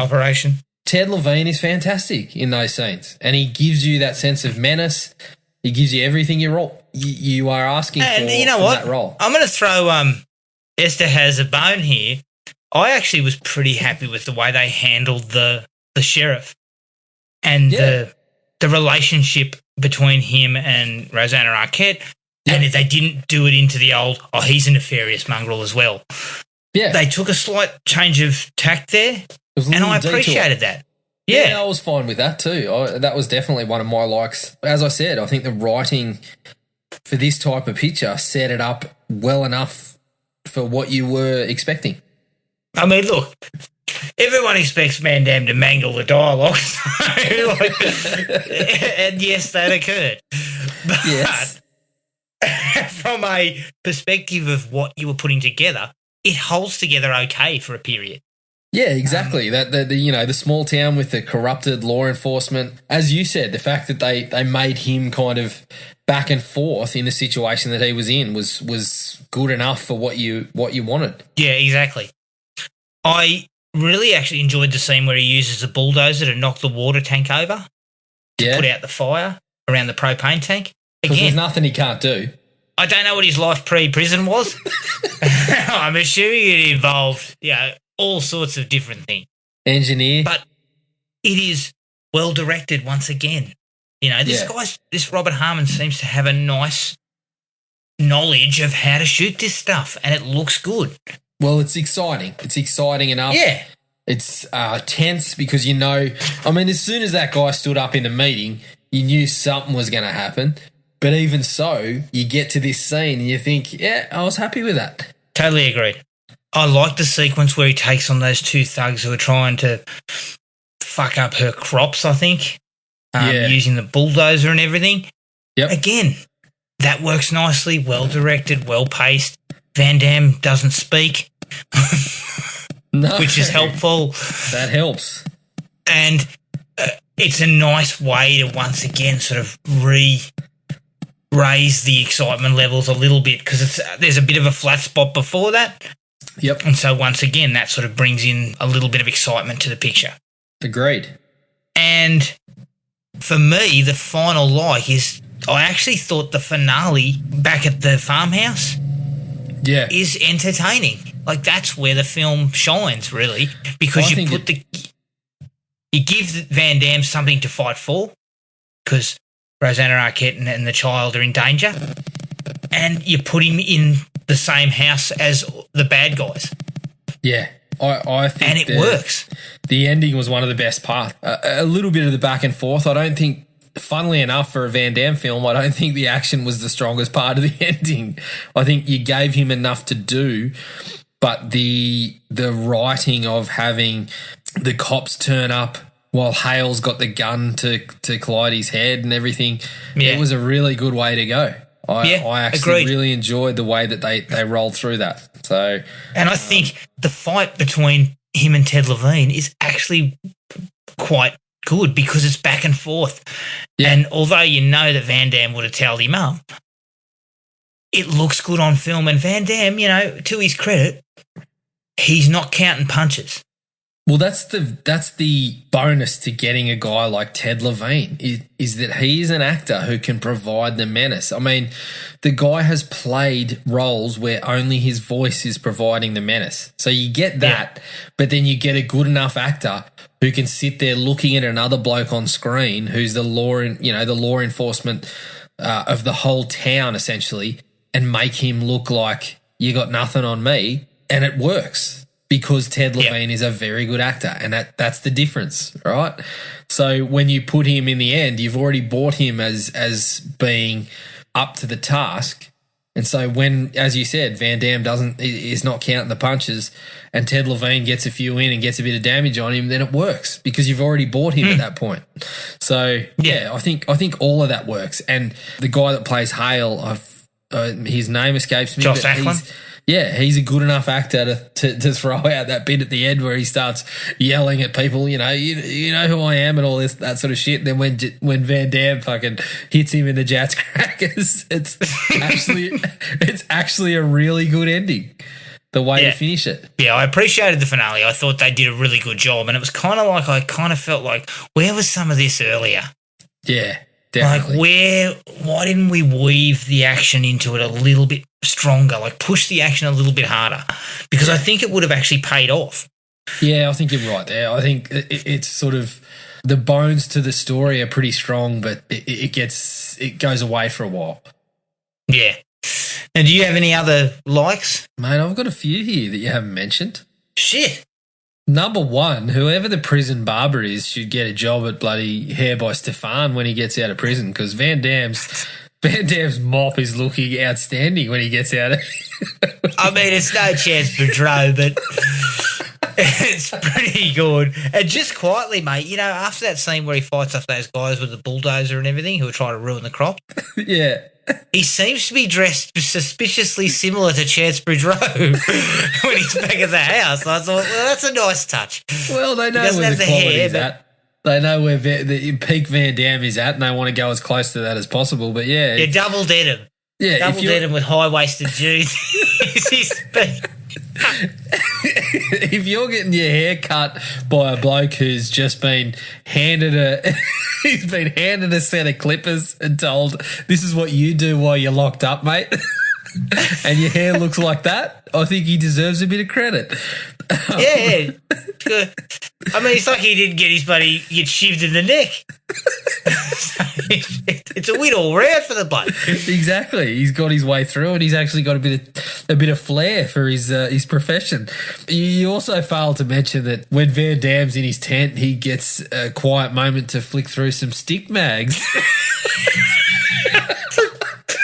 Ted Levine is fantastic in those scenes, and he gives you that sense of menace. He gives you everything you are asking for. And you know from what? That role. I'm going to throw Esther has a bone here. I actually was pretty happy with the way they handled the sheriff and the relationship between him and Rosanna Arquette, and they didn't do it into the old, he's a nefarious mongrel as well. Yeah. They took a slight change of tact there, and I appreciated that. Yeah, I was fine with that too. That was definitely one of my likes. As I said, I think the writing for this type of picture set it up well enough for what you were expecting. I mean, look, everyone expects Van Damme to mangle the dialogue, and yes, that occurred. But yes. From a perspective of what you were putting together, it holds together okay for a period. Yeah, exactly. The small town with the corrupted law enforcement, as you said, the fact that they made him kind of back and forth in the situation that he was in was good enough for what you wanted. Yeah, exactly. I really actually enjoyed the scene where he uses a bulldozer to knock the water tank over to put out the fire around the propane tank. Because there's nothing he can't do. I don't know what his life pre-prison was. I'm assuming it involved, all sorts of different things. Engineer. But it is well directed once again. This Robert Harmon seems to have a nice knowledge of how to shoot this stuff, and it looks good. Well, it's exciting. It's exciting enough. Yeah. It's tense because as soon as that guy stood up in the meeting, you knew something was going to happen. But even so, you get to this scene and you think, yeah, I was happy with that. Totally agreed. I like the sequence where he takes on those two thugs who are trying to fuck up her crops, I think, using the bulldozer and everything. Yep. Again, that works nicely, well-directed, well-paced. Van Damme doesn't speak, which is helpful. That helps. And it's a nice way to once again sort of raise the excitement levels a little bit because there's a bit of a flat spot before that. Yep. And so once again, that sort of brings in a little bit of excitement to the picture. Agreed. And for me, the final like is I actually thought the finale back at the farmhouse is entertaining. Like that's where the film shines really because you give Van Damme something to fight for because Rosanna Arquette and the child are in danger, and you put him in the same house as the bad guys. Yeah, I think and it works. The ending was one of the best parts. A little bit of the back and forth. I don't think, funnily enough, for a Van Damme film, I don't think the action was the strongest part of the ending. I think you gave him enough to do, but the writing of having the cops turn up while Hale's got the gun to collide his head and everything, it was a really good way to go. I actually really enjoyed the way that they rolled through that. So, and I think the fight between him and Ted Levine is actually quite good because it's back and forth. Yeah. And although you know that Van Damme would have tailed him up, it looks good on film. And Van Damme, to his credit, he's not counting punches. Well, that's the bonus to getting a guy like Ted Levine is that he is an actor who can provide the menace. I mean, the guy has played roles where only his voice is providing the menace. So you get that, but then you get a good enough actor who can sit there looking at another bloke on screen who's the law enforcement of the whole town essentially, and make him look like you got nothing on me, and it works. Because Ted Levine is a very good actor, and that's the difference, right? So when you put him in the end, you've already bought him as being up to the task. And so when, as you said, Van Damme is not counting the punches, and Ted Levine gets a few in and gets a bit of damage on him, then it works because you've already bought him at that point. So I think all of that works. And the guy that plays Hale, his name escapes me. Josh Ackland. He's a good enough actor to throw out that bit at the end where he starts yelling at people, you know who I am and all this, that sort of shit. And then when Van Damme fucking hits him in the Jats crackers, it's actually a really good ending. The way to finish it. Yeah, I appreciated the finale. I thought they did a really good job, and it was kind of like I felt like, where was some of this earlier? Yeah. Definitely. Like why didn't we weave the action into it a little bit stronger, like push the action a little bit harder? Because I think it would have actually paid off. Yeah, I think you're right there. I think it's sort of the bones to the story are pretty strong, but it goes away for a while. Yeah. And do you have any other likes? Mate, I've got a few here that you haven't mentioned. Shit. Number one, whoever the prison barber is should get a job at bloody Hair by Stefan when he gets out of prison, because Van Damme's mop is looking outstanding when he gets out of I mean, it's no chance for Dro, but it's pretty good. And just quietly, mate, after that scene where he fights off those guys with the bulldozer and everything who are trying to ruin the crop. Yeah. He seems to be dressed suspiciously similar to Chance Boudreau when he's back at the house. I thought, well, that's a nice touch. Well, they know where the quality's at. They know where the peak Van Damme is at, and they want to go as close to that as possible. But yeah, double denim. Yeah, double denim with high-waisted jeans. If you're getting your hair cut by a bloke who's just been handed a set of clippers and told, this is what you do while you're locked up, mate, and your hair looks like that, I think he deserves a bit of credit. Yeah. Good. I mean, it's like he didn't get his buddy get shivved in the neck. It's a win all round for the bloke. Exactly. He's got his way through, and he's actually got a bit of flair for his profession. You also failed to mention that when Van Damme's in his tent, he gets a quiet moment to flick through some stick mags.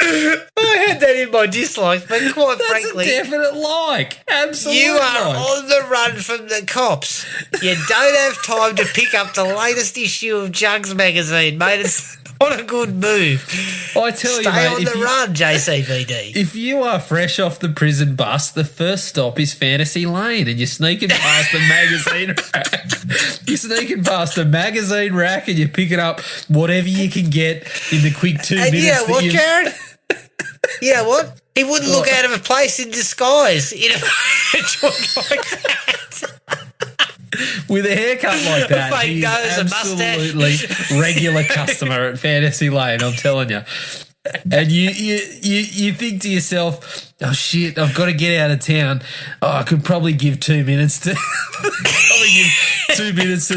I had that in my dislikes, but quite frankly, that's a definite like. Absolutely, you are on the run from the cops. You don't have time to pick up the latest issue of Jugs magazine, mate. It's not a good move. I tell you, mate, stay on the run, JCVD. If you are fresh off the prison bus, the first stop is Fantasy Lane, and you're sneaking past the magazine rack. You're sneaking past the magazine rack, and you're picking up whatever you can get in the quick 2 minutes. And you know what, Jared? You know what? He wouldn't look out of a place in disguise in a joint like that. With a haircut like that, he's absolutely regular customer at Fantasy Lane, I'm telling you. And you think to yourself, oh shit, I've got to get out of town. Oh, I could probably give 2 minutes to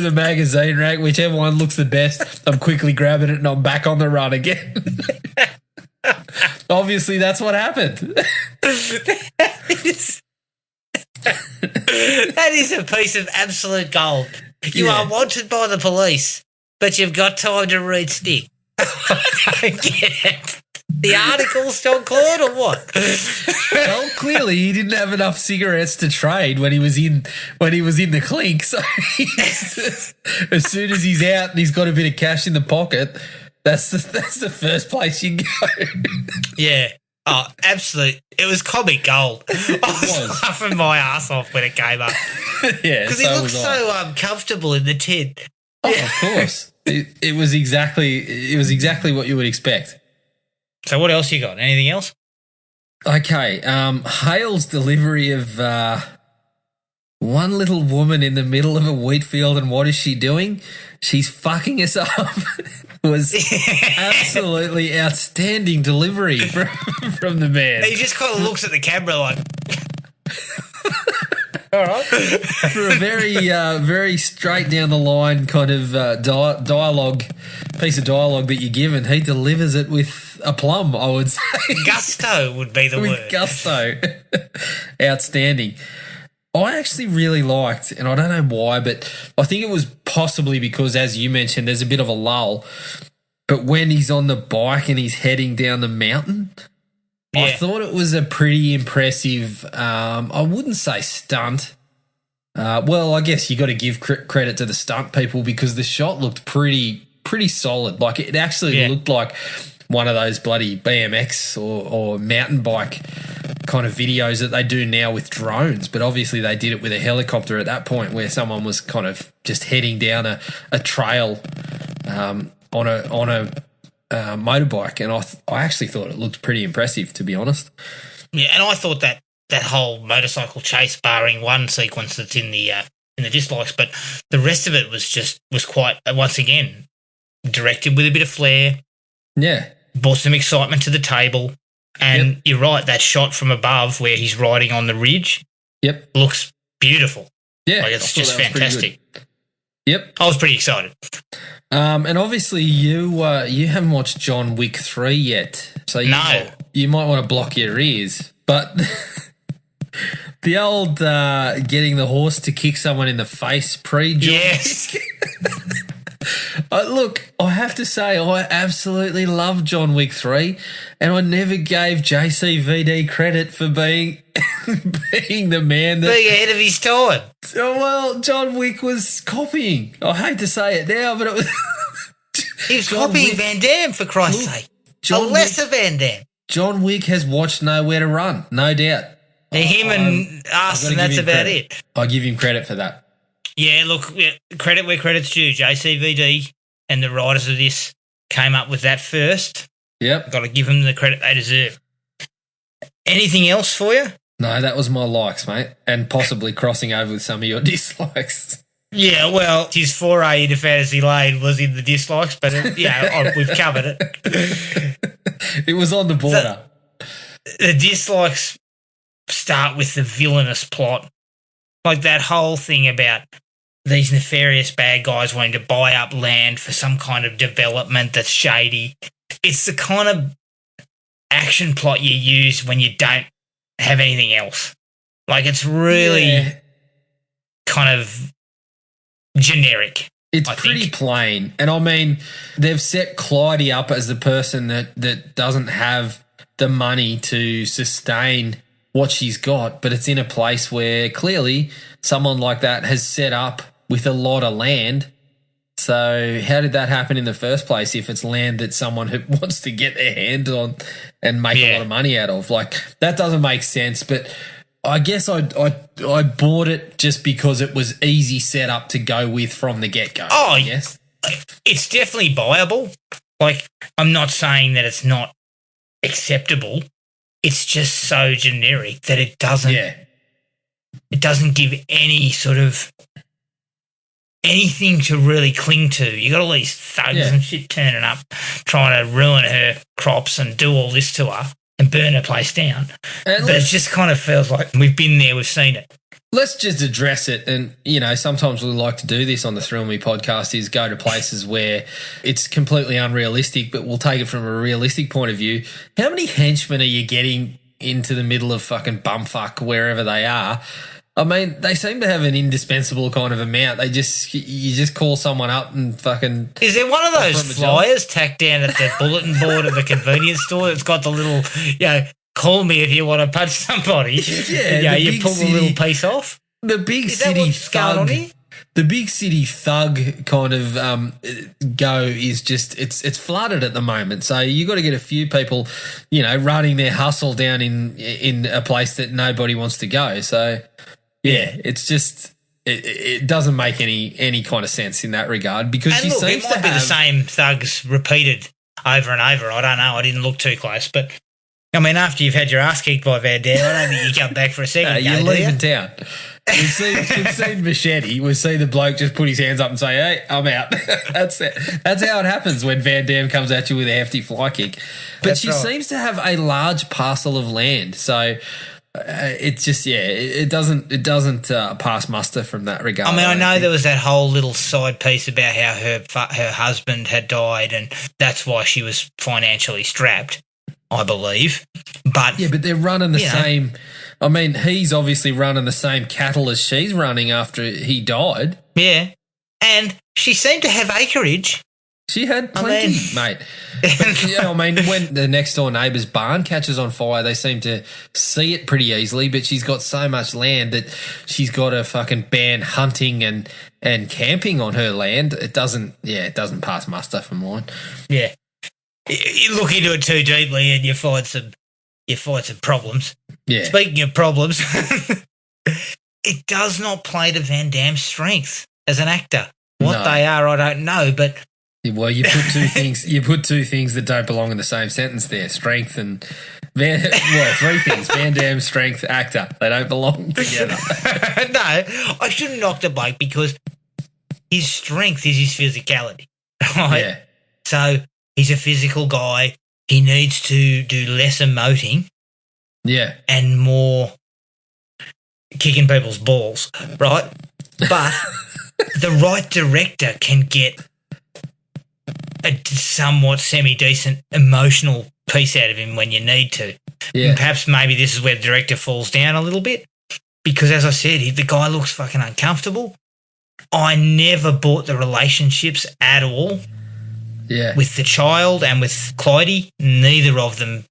the magazine rack, whichever one looks the best. I'm quickly grabbing it and I'm back on the run again. Obviously, that's what happened. That is a piece of absolute gold. You are wanted by the police, but you've got time to read stick. I don't get it. The articles, John Claude, or what? Well, clearly he didn't have enough cigarettes to trade when he was in the clink. So as soon as he's out and he's got a bit of cash in the pocket, that's the first place you go. Yeah. Oh, absolute. It was comic gold. I was laughing my ass off when it came up. Yeah. Because he looked so comfortable in the tent. Oh, yeah. Of course. It was exactly what you would expect. So what else you got? Anything else? Okay. Hale's delivery of one little woman in the middle of a wheat field, and what is she doing? She's fucking us up. It was absolutely outstanding delivery from the man. He just kind of looks at the camera like, all right. For a very straight down the line kind of piece of dialogue that you're given, he delivers it with aplomb, I would say. Gusto would be the word. With gusto. Outstanding. I actually really liked, and I don't know why, but I think it was possibly because, as you mentioned, there's a bit of a lull. But when he's on the bike and he's heading down the mountain, I thought it was a pretty impressive, I wouldn't say stunt. Well, I guess you got to give credit to the stunt people because the shot looked pretty solid. Like it actually looked like one of those bloody BMX or mountain bike kind of videos that they do now with drones. But obviously they did it with a helicopter at that point where someone was kind of just heading down a trail on a motorbike. And I actually thought it looked pretty impressive, to be honest. Yeah, and I thought that whole motorcycle chase, barring one sequence that's in the dislikes, but the rest of it was quite, once again, directed with a bit of flair. Yeah. Brought some excitement to the table. And you're right, that shot from above where he's riding on the ridge looks beautiful. Yeah. Like it's just fantastic. Yep. I was pretty excited. And obviously you haven't watched John Wick 3 yet. So you might want to block your ears. But the old getting the horse to kick someone in the face pre-John Wick. Look, I have to say I absolutely love John Wick 3 and I never gave JCVD credit for being the man that... Being ahead of his time. Well, John Wick was copying. I hate to say it now, but it was... He was copying Van Damme, for Christ's sake. A lesser Van Damme. John Wick has watched Nowhere to Run, no doubt. Him and us, and that's about it. I give him credit for that. Yeah, look, credit where credit's due. JCVD and the writers of this came up with that first. Yep. Got to give them the credit they deserve. Anything else for you? No, that was my likes, mate, and possibly crossing over with some of your dislikes. Yeah, well, his foray into Fantasy Lane was in the dislikes, but we've covered it. It was on the border. So, the dislikes start with the villainous plot. Like that whole thing about these nefarious bad guys wanting to buy up land for some kind of development that's shady. It's the kind of action plot you use when you don't have anything else. Like it's really kind of generic. It's pretty plain. And I mean, they've set Clyde up as the person that doesn't have the money to sustain what she's got, but it's in a place where clearly someone like that has set up with a lot of land. So how did that happen in the first place if it's land that someone who wants to get their hands on and make a lot of money out of? Like, that doesn't make sense, but I guess I bought it just because it was easy setup to go with from the get-go. Oh, yes. It's definitely viable. Like, I'm not saying that it's not acceptable. It's just so generic that it doesn't give any sort of anything to really cling to. You got all these thugs and shit turning up, trying to ruin her crops and do all this to her and burn her place down. But it just kind of feels like we've been there, we've seen it. Let's just address it. And, sometimes we like to do this on the Thrill Me podcast is go to places where it's completely unrealistic, but we'll take it from a realistic point of view. How many henchmen are you getting into the middle of fucking bumfuck wherever they are? I mean, they seem to have an indispensable kind of amount. You just call someone up and fucking... Is there one of those flyers tacked down at the bulletin board of the convenience store that's got the little, call me if you want to punch somebody? Yeah, you pull the little piece off? The big city thug... The big city thug kind of go is just it's flooded at the moment. So you got to get a few people, running their hustle down in a place that nobody wants to go. So it's just it doesn't make any kind of sense in that regard because and she look, seems it might to be have the same thugs repeated over and over. I don't know. I didn't look too close, but I mean, after you've had your ass kicked by Van Damme, I don't think you come back for a second. You're do leaving you? town. We've seen Machete. We've seen the bloke just put his hands up and say, "Hey, I'm out." That's it. That's how it happens when Van Damme comes at you with a hefty fly kick. But That's she right. seems to have a large parcel of land, so it's just it doesn't pass muster from that regard. I mean, I don't know think. there was that whole little side piece about how her husband had died, and that's why she was financially strapped, I believe. But Yeah, but they're running the You know. same. I mean, he's obviously running the same cattle as she's running after he died. yeah, and she seemed to have acreage. She had plenty, mean- mate. But, yeah, I mean, when the next door neighbour's barn catches on fire, they seem to see it pretty easily, but she's got so much land that she's got to fucking ban hunting and camping on her land. It doesn't pass muster for mine. Yeah, you look into it too deeply, and you find some problems. Yeah. Speaking of problems, it does not play to Van Damme's strength as an actor. What No. they are, I don't know, but Well, you put two things. You put two things that don't belong in the same sentence there: strength and three things: Van Damme, strength, actor. They don't belong together. no, I shouldn't knock the bloke because his strength is his physicality, right? Yeah, So he's a physical guy. He needs to do less emoting yeah, and more kicking people's balls, right? But the right director can get a somewhat semi-decent emotional piece out of him when you need to. yeah. And perhaps maybe this is where the director falls down a little bit because, as I said, the guy looks fucking uncomfortable. I never bought the relationships at all Yeah. with the child and with Clyde. Neither of them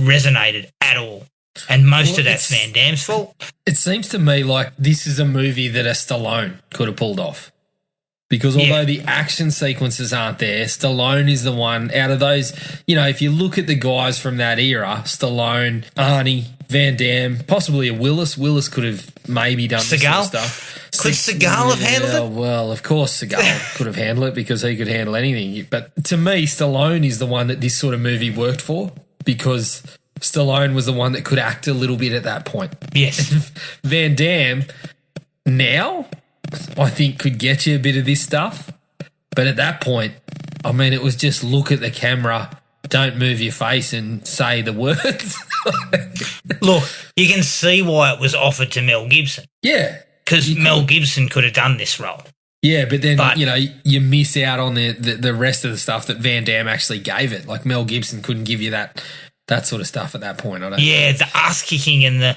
resonated at all. And most Well, of that's it's- Van Damme's fault. It seems to me like this is a movie that a Stallone could have pulled off. Because although the action sequences aren't there, Stallone is the one out of those. You know, if you look at the guys from that era, Stallone, Arnie, Van Damme, possibly a Willis. Willis could have maybe done this sort of Seagal? stuff. Could Seagal have handled it? Well, of course Seagal could have handled it because he could handle anything. But to me, Stallone is the one that this sort of movie worked for because Stallone was the one that could act a little bit at that point. Yes. Van Damme now, I think, could get you a bit of this stuff. But at that point, I mean, it was just look at the camera, don't move your face and say the words. Look, you can see why it was offered to Mel Gibson Yeah. because You Mel could. Gibson could have done this role. Yeah, but then, But- you know, you miss out on the rest of the stuff that Van Damme actually gave it. Like Mel Gibson couldn't give you that sort of stuff at that point. I don't Yeah, the ass kicking and the.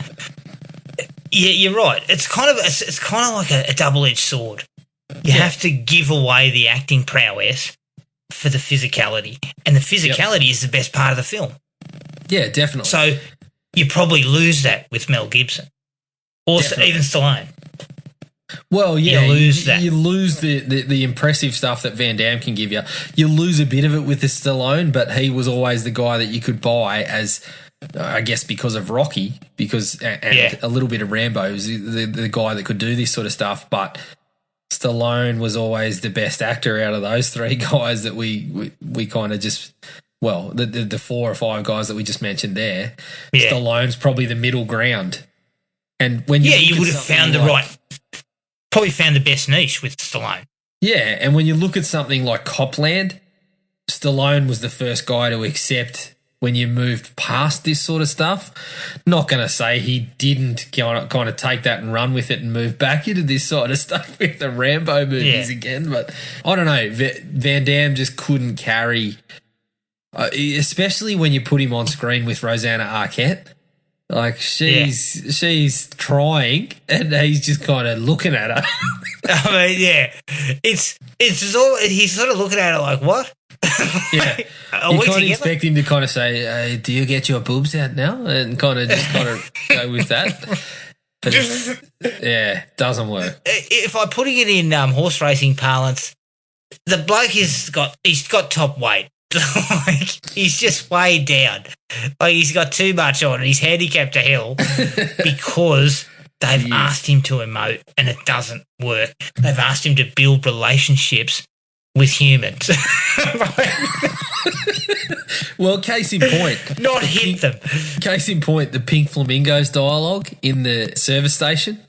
Yeah, you're right. It's kind of like a double-edged sword. You have to give away the acting prowess for the physicality, and the physicality is the best part of the film. Yeah, definitely. So you probably lose that with Mel Gibson, or Definitely. even Stallone. Well, yeah, You lose that. You lose the impressive stuff that Van Damme can give you. You lose a bit of it with the Stallone, but he was always the guy that you could buy as, I guess, because of Rocky, and a little bit of Rambo. He was the guy that could do this sort of stuff. But Stallone was always the best actor out of those three guys that we kind of just. Well, the 4 or 5 guys that we just mentioned there, Yeah. Stallone's probably the middle ground. And when you Yeah, look you at would have something found the like- right. Probably found the best niche with Stallone. Yeah, and when you look at something like Copland, Stallone was the first guy to accept when you moved past this sort of stuff. Not going to say he didn't kind of take that and run with it and move back into this sort of stuff with the Rambo movies Yeah. again, but I don't know. Van Damme just couldn't carry, especially when you put him on screen with Rosanna Arquette. Like she's trying, and he's just kind of looking at her. I mean, yeah, it's just all he's sort of looking at it like, what? Yeah, Are you we can't together? expect him to kind of say, "Do you get your boobs out now?" and kind of go with that. But it doesn't work. If I'm putting it in horse racing parlance, the bloke he's got top weight. Like he's just way down. Like he's got too much on and he's handicapped to hell because they've asked him to emote and it doesn't work. They've asked him to build relationships with humans. Well, case in point. Not hit them. Case in point, the Pink Flamingos dialogue in the service station.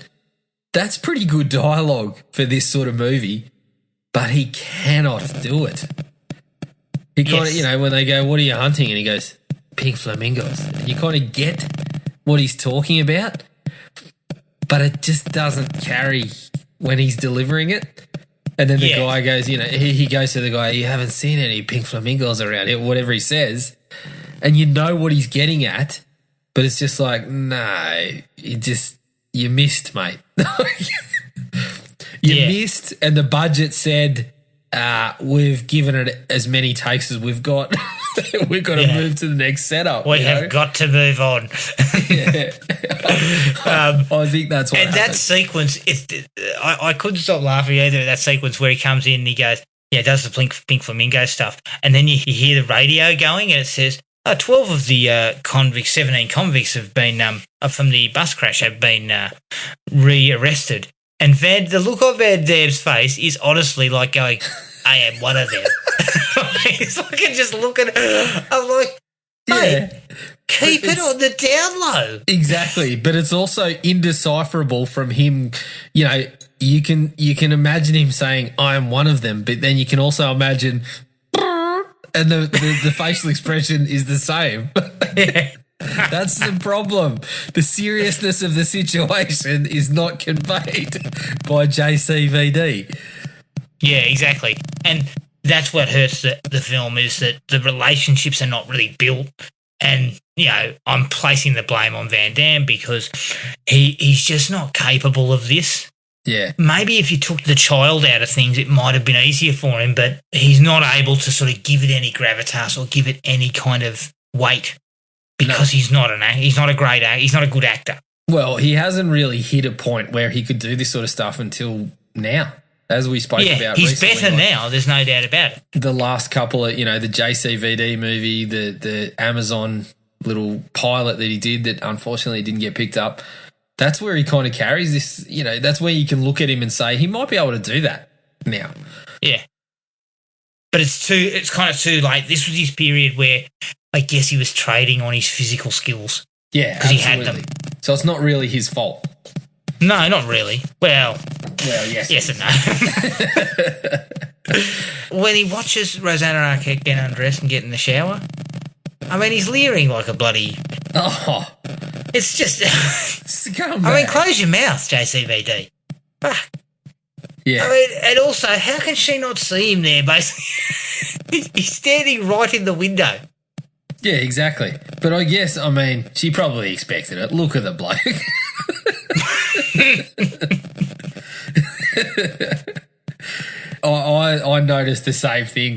That's pretty good dialogue for this sort of movie, but he cannot do it. He kind of, Yes. when they go, "What are you hunting?" and he goes, "Pink flamingos." And you kind of get what he's talking about, but it just doesn't carry when he's delivering it. And then the guy goes, he goes to the guy, "You haven't seen any pink flamingos around here," whatever he says. And you know what he's getting at, but it's just like, no, you missed, mate. You missed, and the budget said, we've given it as many takes as we've got. We've got to move to the next setup. We have got to move on. I think that's what and happened. that sequence, I couldn't stop laughing either at that sequence where he comes in and he goes, does the pink flamingo stuff. And then you hear the radio going and it says, 12 of the 17 convicts have been, from the bus crash have been re-arrested. And the look on Van Damme's face is honestly like going, I am one of them. He's like just looking. I'm like, mate, keep it on the down low. Exactly, but it's also indecipherable from him. You can imagine him saying, "I am one of them," but then you can also imagine, and the facial expression is the same. Yeah. That's the problem. The seriousness of the situation is not conveyed by JCVD. Yeah, exactly. And that's what hurts the film is that the relationships are not really built. And, I'm placing the blame on Van Damme because he's just not capable of this. Yeah. Maybe if you took the child out of things, it might have been easier for him, but he's not able to sort of give it any gravitas or give it any kind of weight because he's not a great actor. He's not a good actor. Well, he hasn't really hit a point where he could do this sort of stuff until now. As we spoke about he's recently, better now. There's no doubt about it. The last couple of, the JCVD movie, the Amazon little pilot that he did that unfortunately didn't get picked up, that's where he kind of carries this, that's where you can look at him and say he might be able to do that now. Yeah. But it's kind of too late. This was his period where I guess he was trading on his physical skills. Yeah, because he had them. So it's not really his fault. No, not really. Well, yes. Yes and no. When he watches Rosanna Arquette get undressed and get in the shower, I mean, he's leering like a bloody... Oh. It's just... Scumbag. I mean, close your mouth, JCVD. Fuck. Yeah. I mean, and also, how can she not see him there, basically? He's standing right in the window. Yeah, exactly. But I guess, she probably expected it. Look at the bloke. I noticed the same thing.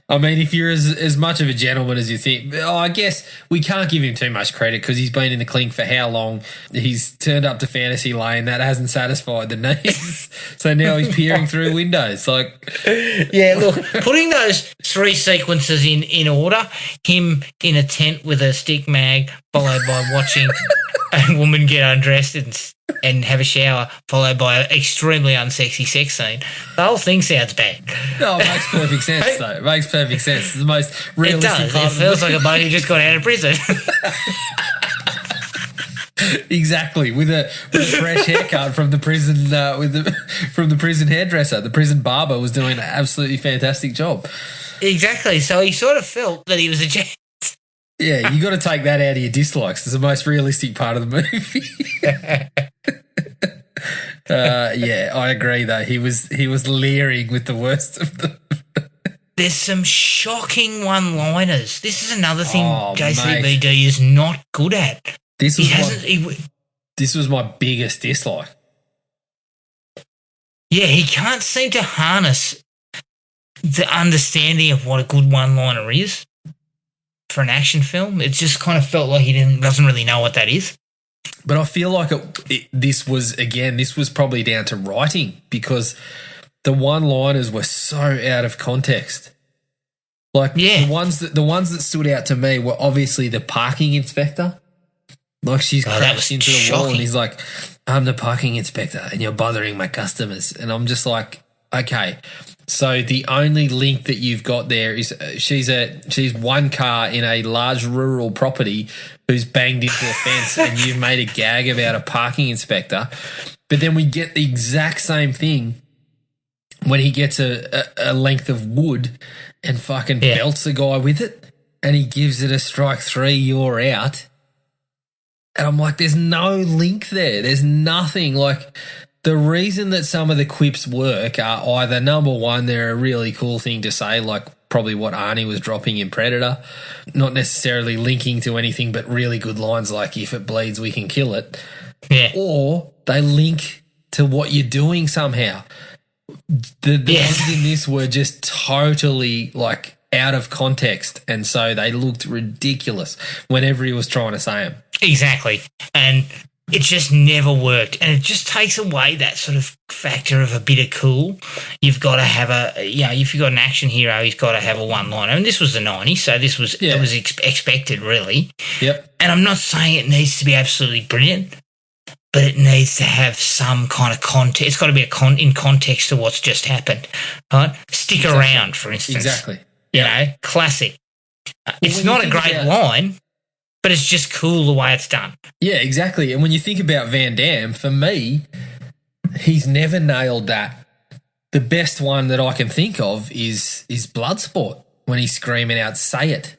If you're as much of a gentleman as you think, I guess we can't give him too much credit because he's been in the clink for how long? He's turned up to Fantasy Lane. That hasn't satisfied the needs. So now he's peering through windows. Yeah, look, putting those three sequences in order, him in a tent with a stick mag, followed by watching a woman get undressed and have a shower, followed by an extremely unsexy sex scene. The whole thing sounds bad. No, it makes perfect sense, though. It makes perfect sense. It's the most realistic part. It feels like a bloke who just got out of prison. Exactly, with a fresh haircut from the prison, from the prison hairdresser. The prison barber was doing an absolutely fantastic job. Exactly. So he sort of felt that he was a gent. Yeah, you got to take that out of your dislikes. It's the most realistic part of the movie. Yeah, I agree. Though he was leering with the worst of them. There's some shocking one-liners. This is another thing JCVD mate. is not good at. This was my biggest dislike. Yeah, he can't seem to harness the understanding of what a good one-liner is for an action film. It just kind of felt like he doesn't really know what that is. But I feel like this was probably down to writing because the one-liners were so out of context. The ones that stood out to me were obviously the parking inspector. She's crashed into the wall and he's like, "I'm the parking inspector and you're bothering my customers." And I'm just like, Okay, so the only link that you've got there is she's one car in a large rural property who's banged into a fence, and you've made a gag about a parking inspector. But then we get the exact same thing when he gets a length of wood and fucking belts the guy with it, and he gives it a strike 3, you're out. And I'm like, there's no link there. There's nothing. Like, the reason that some of the quips work are either, number one, they're a really cool thing to say, like probably what Arnie was dropping in Predator, not necessarily linking to anything, but really good lines like, if it bleeds, we can kill it. Yeah. Or they link to what you're doing somehow. The ones in this were just totally like out of context, and so they looked ridiculous whenever he was trying to say them. Exactly. And it just never worked. And it just takes away that sort of factor of a bit of cool. You've got to have if you've got an action hero, he's got to have a one-liner. And this was the 90s, so this was it was expected, really. Yep. And I'm not saying it needs to be absolutely brilliant, but it needs to have some kind of context. It's got to be in context to what's just happened, right? Stick around, for instance. Exactly. You know, classic. It's not a great line, but it's just cool the way it's done. Yeah, exactly. And when you think about Van Damme, for me, he's never nailed that. The best one that I can think of is Bloodsport, when he's screaming out, "Say it."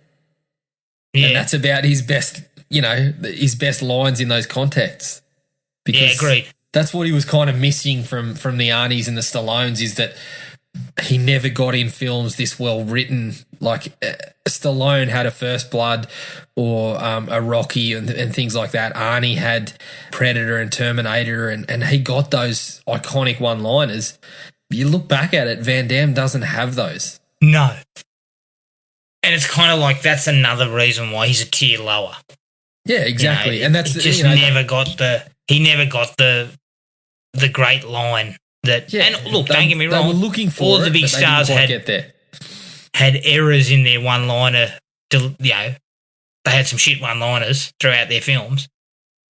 Yeah. And that's about his best, his best lines in those contexts. Because agreed. That's what he was kind of missing from the Arnies and the Stallones, is that he never got in films this well written. Like Stallone had a First Blood or a Rocky and things like that. Arnie had Predator and Terminator, and he got those iconic one-liners. You look back at it, Van Damme doesn't have those. No. And it's kind of like that's another reason why he's a tier lower. Yeah, exactly. And that's never got the great line. And look, don't get me wrong. They were looking for all the big stars had errors in their one-liner. They had some shit one-liners throughout their films,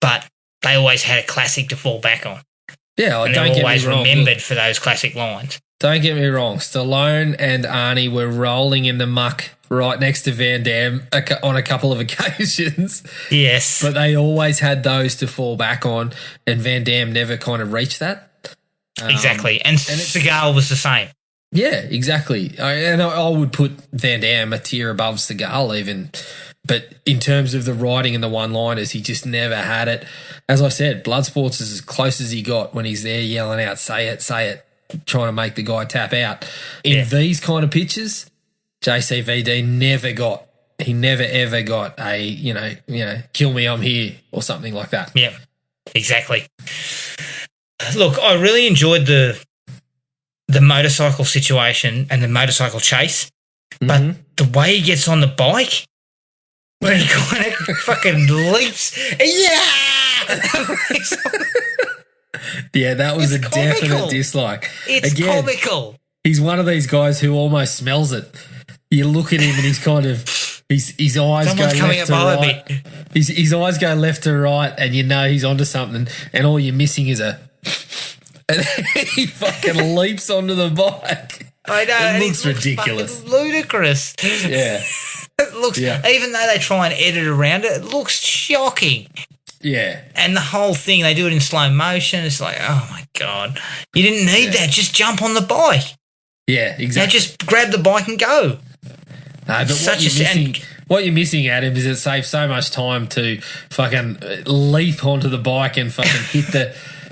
but they always had a classic to fall back on. Yeah, and they're always remembered for those classic lines. Don't get me wrong. Stallone and Arnie were rolling in the muck right next to Van Damme on a couple of occasions. Yes, but they always had those to fall back on, and Van Damme never kind of reached that. Exactly, and Seagal was the same. Yeah, exactly. I would put Van Damme a tier above Seagal even, but in terms of the writing and the one-liners, he just never had it. As I said, Bloodsport's is as close as he got when he's there yelling out, "Say it, say it," trying to make the guy tap out. In these kind of pictures, JCVD never ever got a, "Kill me, I'm here," or something like that. Yeah, exactly. Look, I really enjoyed the motorcycle situation and the motorcycle chase, but the way he gets on the bike, when he kind of fucking leaps, yeah, that was a definite dislike. It's comical. He's one of these guys who almost smells it. You look at him and he's kind of his eyes go left to right. His eyes go left to right, and you know he's onto something. And all you're missing is and he fucking leaps onto the bike. I know. It looks ridiculous, ludicrous. Yeah, it looks. Yeah. Even though they try and edit around it, it looks shocking. Yeah, and the whole thing, they do it in slow motion. It's like, oh my god, you didn't need that. Just jump on the bike. Yeah, exactly. Just grab the bike and go. No, but what you're missing, Adam, is it saves so much time to fucking leap onto the bike and fucking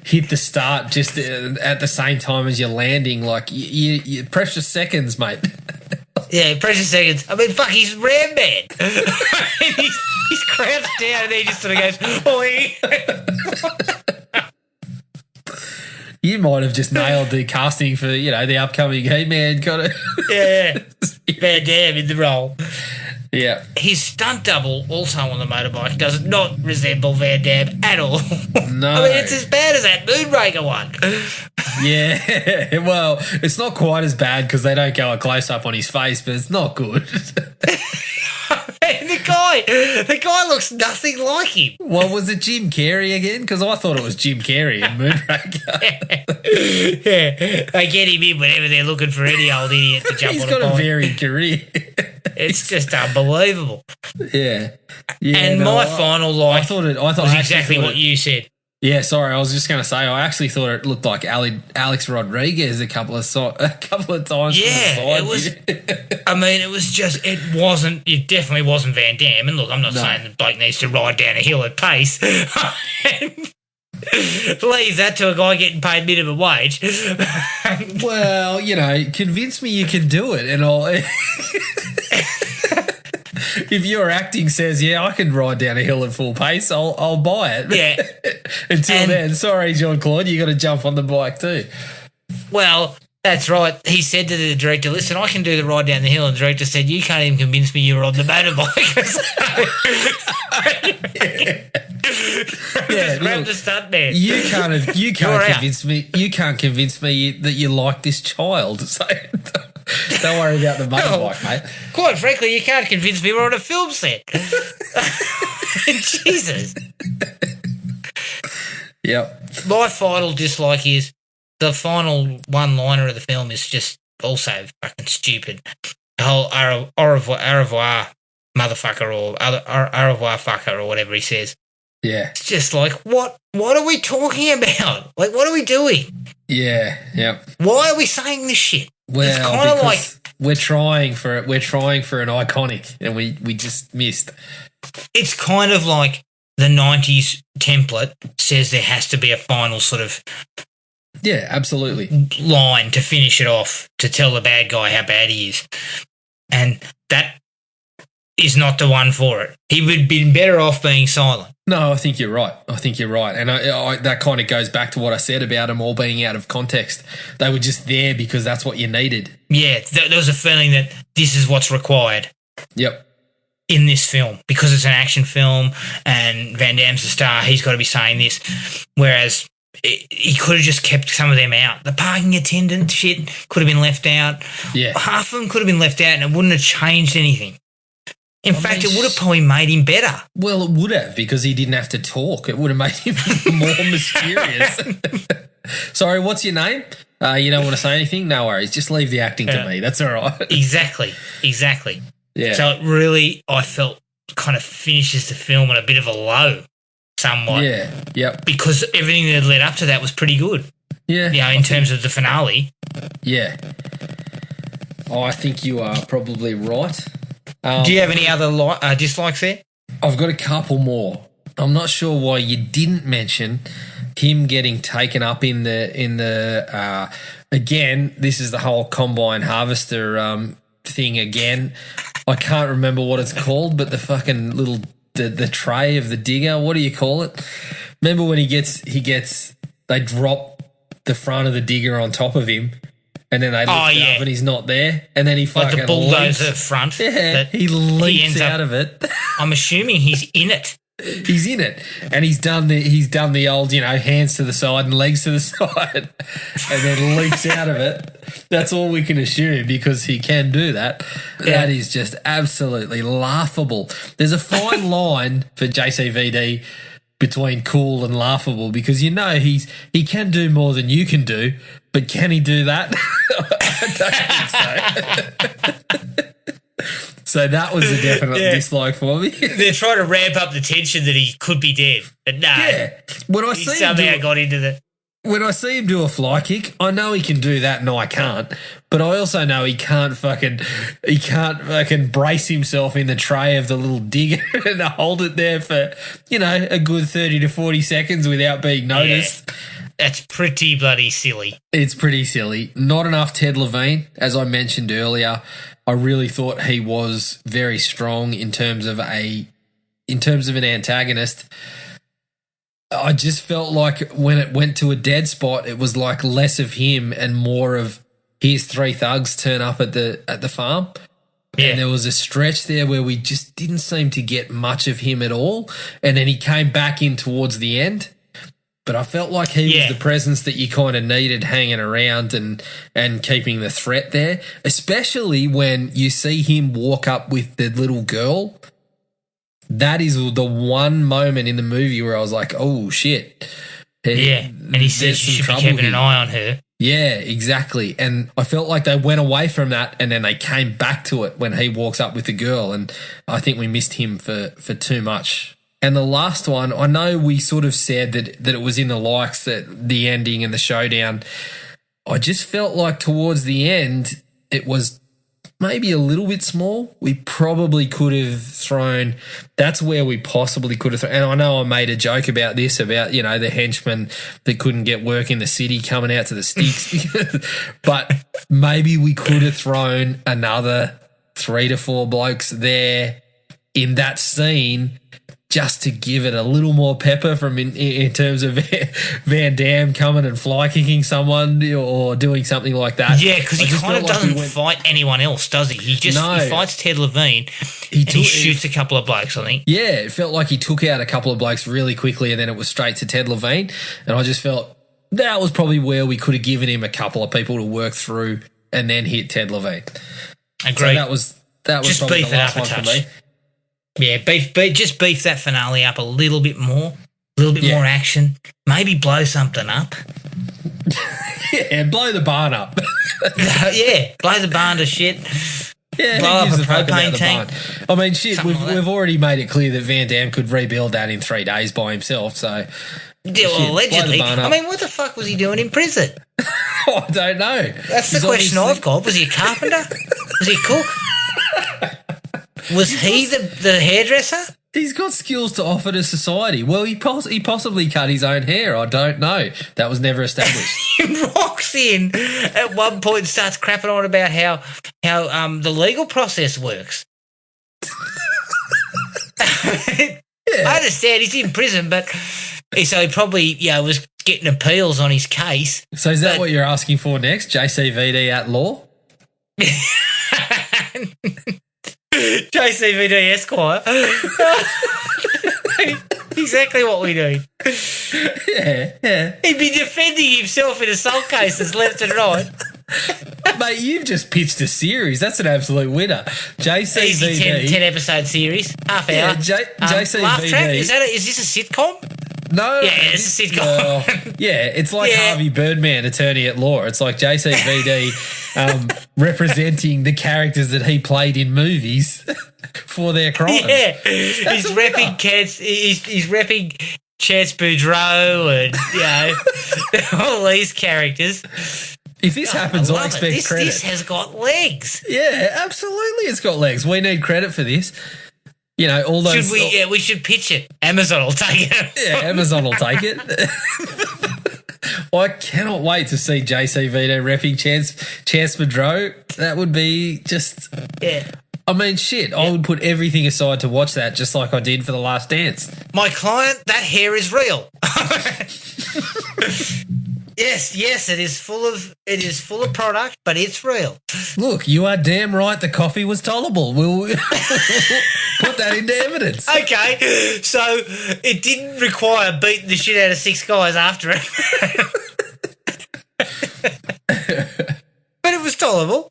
hit the start just at the same time as you're landing. Like, you precious seconds, mate. Yeah, precious seconds. I mean, fuck, he's Ram Man. he's crouched down and he just sort of goes, oi. You might have just nailed the casting for, the upcoming He-Man kind of. Yeah. Van Damme in the role. Yeah. His stunt double, also on the motorbike, does not resemble Van Damme at all. No. I mean, it's as bad as that Moonraker one. Yeah. Well, it's not quite as bad because they don't go a close-up on his face, but it's not good. And the The guy looks nothing like him. Well, was it Jim Carrey again? Because I thought it was Jim Carrey in Moonraker. Yeah, they get him in whenever they're looking for any old idiot to jump He's on got a a pine. varied career. It's just unbelievable. Yeah. And my final like I was exactly what you said. Yeah, sorry, I was just going to say, I actually thought it looked like Alex Rodriguez a couple of times. Yeah, it was. I mean, it definitely wasn't Van Damme. And look, I'm not saying the bloke needs to ride down a hill at pace. Leave that to a guy getting paid minimum wage. Well, convince me you can do it, and I'll. If your acting says, yeah, I can ride down a hill at full pace, I'll buy it. Yeah. Until then, sorry, Jean-Claude, you got to jump on the bike too. Well, that's right. He said to the director, listen, I can do the ride down the hill. And the director said, you can't even convince me you were on the motorbike. Grab the stunt man. You can't convince me that you like this child. So don't worry about the motorbike, mate. Quite frankly, you can't convince me we're on a film set. Jesus. Yep. My final dislike is the final one-liner of the film is just also fucking stupid. The whole au revoir motherfucker or au revoir fucker or whatever he says. Yeah. It's just like, what are we talking about? Like, what are we doing? Yeah, yep. Why are we saying this shit? Well, it's kind of like we're trying for it. We're trying for an iconic, and we just missed. It's kind of like the 90s template says there has to be a final sort of absolutely line to finish it off to tell the bad guy how bad he is, and that is not the one for it. He would have been better off being silent. No, I think you're right. And I that kind of goes back to what I said about them all being out of context. They were just there because that's what you needed. Yeah, there was a feeling that this is what's required. Yep. In this film, because it's an action film and Van Damme's the star, he's got to be saying this. Whereas he could have just kept some of them out. The parking attendant shit could have been left out. Yeah. Half of them could have been left out and it wouldn't have changed anything. In fact, it would have probably made him better. Well, it would have, because he didn't have to talk. It would have made him more mysterious. Sorry, what's your name? You don't want to say anything? No worries. Just leave the acting to me. That's all right. Exactly. Yeah. So it really, I felt, kind of finishes the film on a bit of a low somewhat. Yeah, yep. Because everything that led up to that was pretty good. Yeah. In terms of the finale. Yeah. I think you are probably right. Do you have any other dislikes there? I've got a couple more. I'm not sure why you didn't mention him getting taken up in the again, this is the whole combine harvester thing again. I can't remember what it's called, but the fucking little the tray of the digger, what do you call it? Remember when they drop the front of the digger on top of him, and then they lift it up and he's not there, and then he fucking like the bulldozer front. Yeah, he leaps out of it. I'm assuming he's in it. He's in it, and he's done the old, hands to the side and legs to the side, and then leaps out of it. That's all we can assume, because he can do that. Yeah. That is just absolutely laughable. There's a fine line for JCVD between cool and laughable, because he can do more than you can do, but can he do that? I don't think so. So that was a definite dislike for me. They're trying to ramp up the tension that he could be dead, but no. Yeah, he somehow got into the. When I see him do a fly kick, I know he can do that, and I can't. But I also know he can't fucking brace himself in the tray of the little digger and hold it there for a good 30 to 40 seconds without being noticed. Yeah. That's pretty bloody silly. It's pretty silly. Not enough Ted Levine, as I mentioned earlier. I really thought he was very strong in terms of an antagonist. I just felt like when it went to a dead spot, it was like less of him and more of here's three thugs turn up at the farm. Yeah. And there was a stretch there where we just didn't seem to get much of him at all. And then he came back in towards the end. But I felt like he was the presence that you kind of needed hanging around and keeping the threat there, especially when you see him walk up with the little girl That is the one moment in the movie where I was like, oh, shit. Yeah, and he says you should be keeping an eye on her. Yeah, exactly. And I felt like they went away from that and then they came back to it when he walks up with the girl, and I think we missed him for too much. And the last one, I know we sort of said that it was in the likes, that the ending and the showdown. I just felt like towards the end it was maybe a little bit small. We probably could have thrown – that's where we possibly could have thrown – and I know I made a joke about this, about, you know, the henchman that couldn't get work in the city coming out to the sticks. But maybe we could have thrown another 3 to 4 blokes there in that scene just to give it a little more pepper from in terms of Van Damme coming and fly kicking someone or doing something like that. Yeah, because he kind of doesn't fight anyone else, does he? He fights Ted Levine and he shoots a couple of blokes, I think. Yeah, it felt like he took out a couple of blokes really quickly and then it was straight to Ted Levine. And I just felt that was probably where we could have given him a couple of people to work through and then hit Ted Levine. Agreed. So that was just probably beef the it last up a one for touch. me. Yeah, just beef that finale up a little bit more, more action. Maybe blow something up. Yeah, blow the barn up. Yeah, blow the barn to shit. Yeah, blow up a propane tank. I mean, shit, we've like already made it clear that Van Damme could rebuild that in 3 days by himself, so... Yeah, well, allegedly. I mean, what the fuck was he doing in prison? I don't know. That's the question I've got. Was he a carpenter? Was he a cook? Was he the hairdresser? He's got skills to offer to society. Well, he possibly cut his own hair. I don't know. That was never established. He rocks in at one point and starts crapping on about how the legal process works. I understand he's in prison, but so he probably was getting appeals on his case. So is that what you're asking for next? JCVD at law? JCVD Esquire. Exactly what we need. Yeah. He'd be defending himself in assault cases left and right. Mate, you've just pitched a series. That's an absolute winner. JCVD. Easy 10 episode series. Half hour. Yeah, JCVD. Laugh track? Is this a sitcom? No. Yeah, it's a sitcom. It's like Harvey Birdman, attorney at law. It's like JCVD representing the characters that he played in movies for their crimes. Yeah, he's repping Chance Boudreau and all these characters. If this happens, I expect credit. This has got legs. Yeah, absolutely, it's got legs. We need credit for this. You know, all those. Should we? Yeah, we should pitch it. Amazon will take it. Yeah, Amazon will take it. I cannot wait to see JCVD repping Chance Boudreau. That would be just. Yeah. I mean, shit. I would put everything aside to watch that, just like I did for The Last Dance. My client, that hair is real. Yes, it is full of product, but it's real. Look, you are damn right the coffee was tolerable. We'll put that into evidence. Okay, so it didn't require beating the shit out of 6 guys after it. But it was tolerable.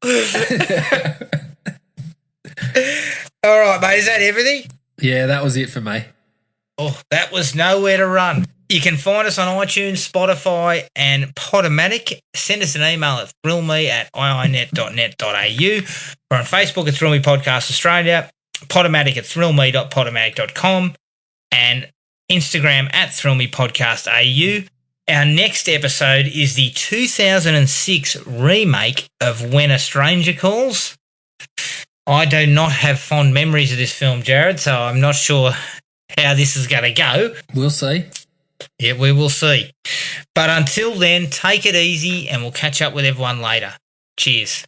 All right, mate, is that everything? Yeah, that was it for me. Oh, that was Nowhere to Run. You can find us on iTunes, Spotify, and Podomatic. Send us an email at thrillme@iinet.net.au. We're on Facebook at Thrill Me Podcast Australia, Podomatic at thrillme.podomatic.com, and Instagram at Thrill Me Podcast AU. Our next episode is the 2006 remake of When a Stranger Calls. I do not have fond memories of this film, Jared, so I'm not sure how this is going to go. We'll see. Yeah, we will see. But until then, take it easy and we'll catch up with everyone later. Cheers.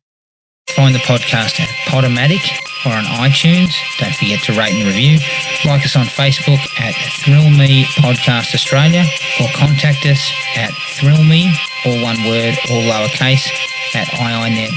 Find the podcast at Podomatic or on iTunes. Don't forget to rate and review. Like us on Facebook at Thrill Me Podcast Australia or contact us at thrillme, all one word, all lowercase, at iinet.net.au.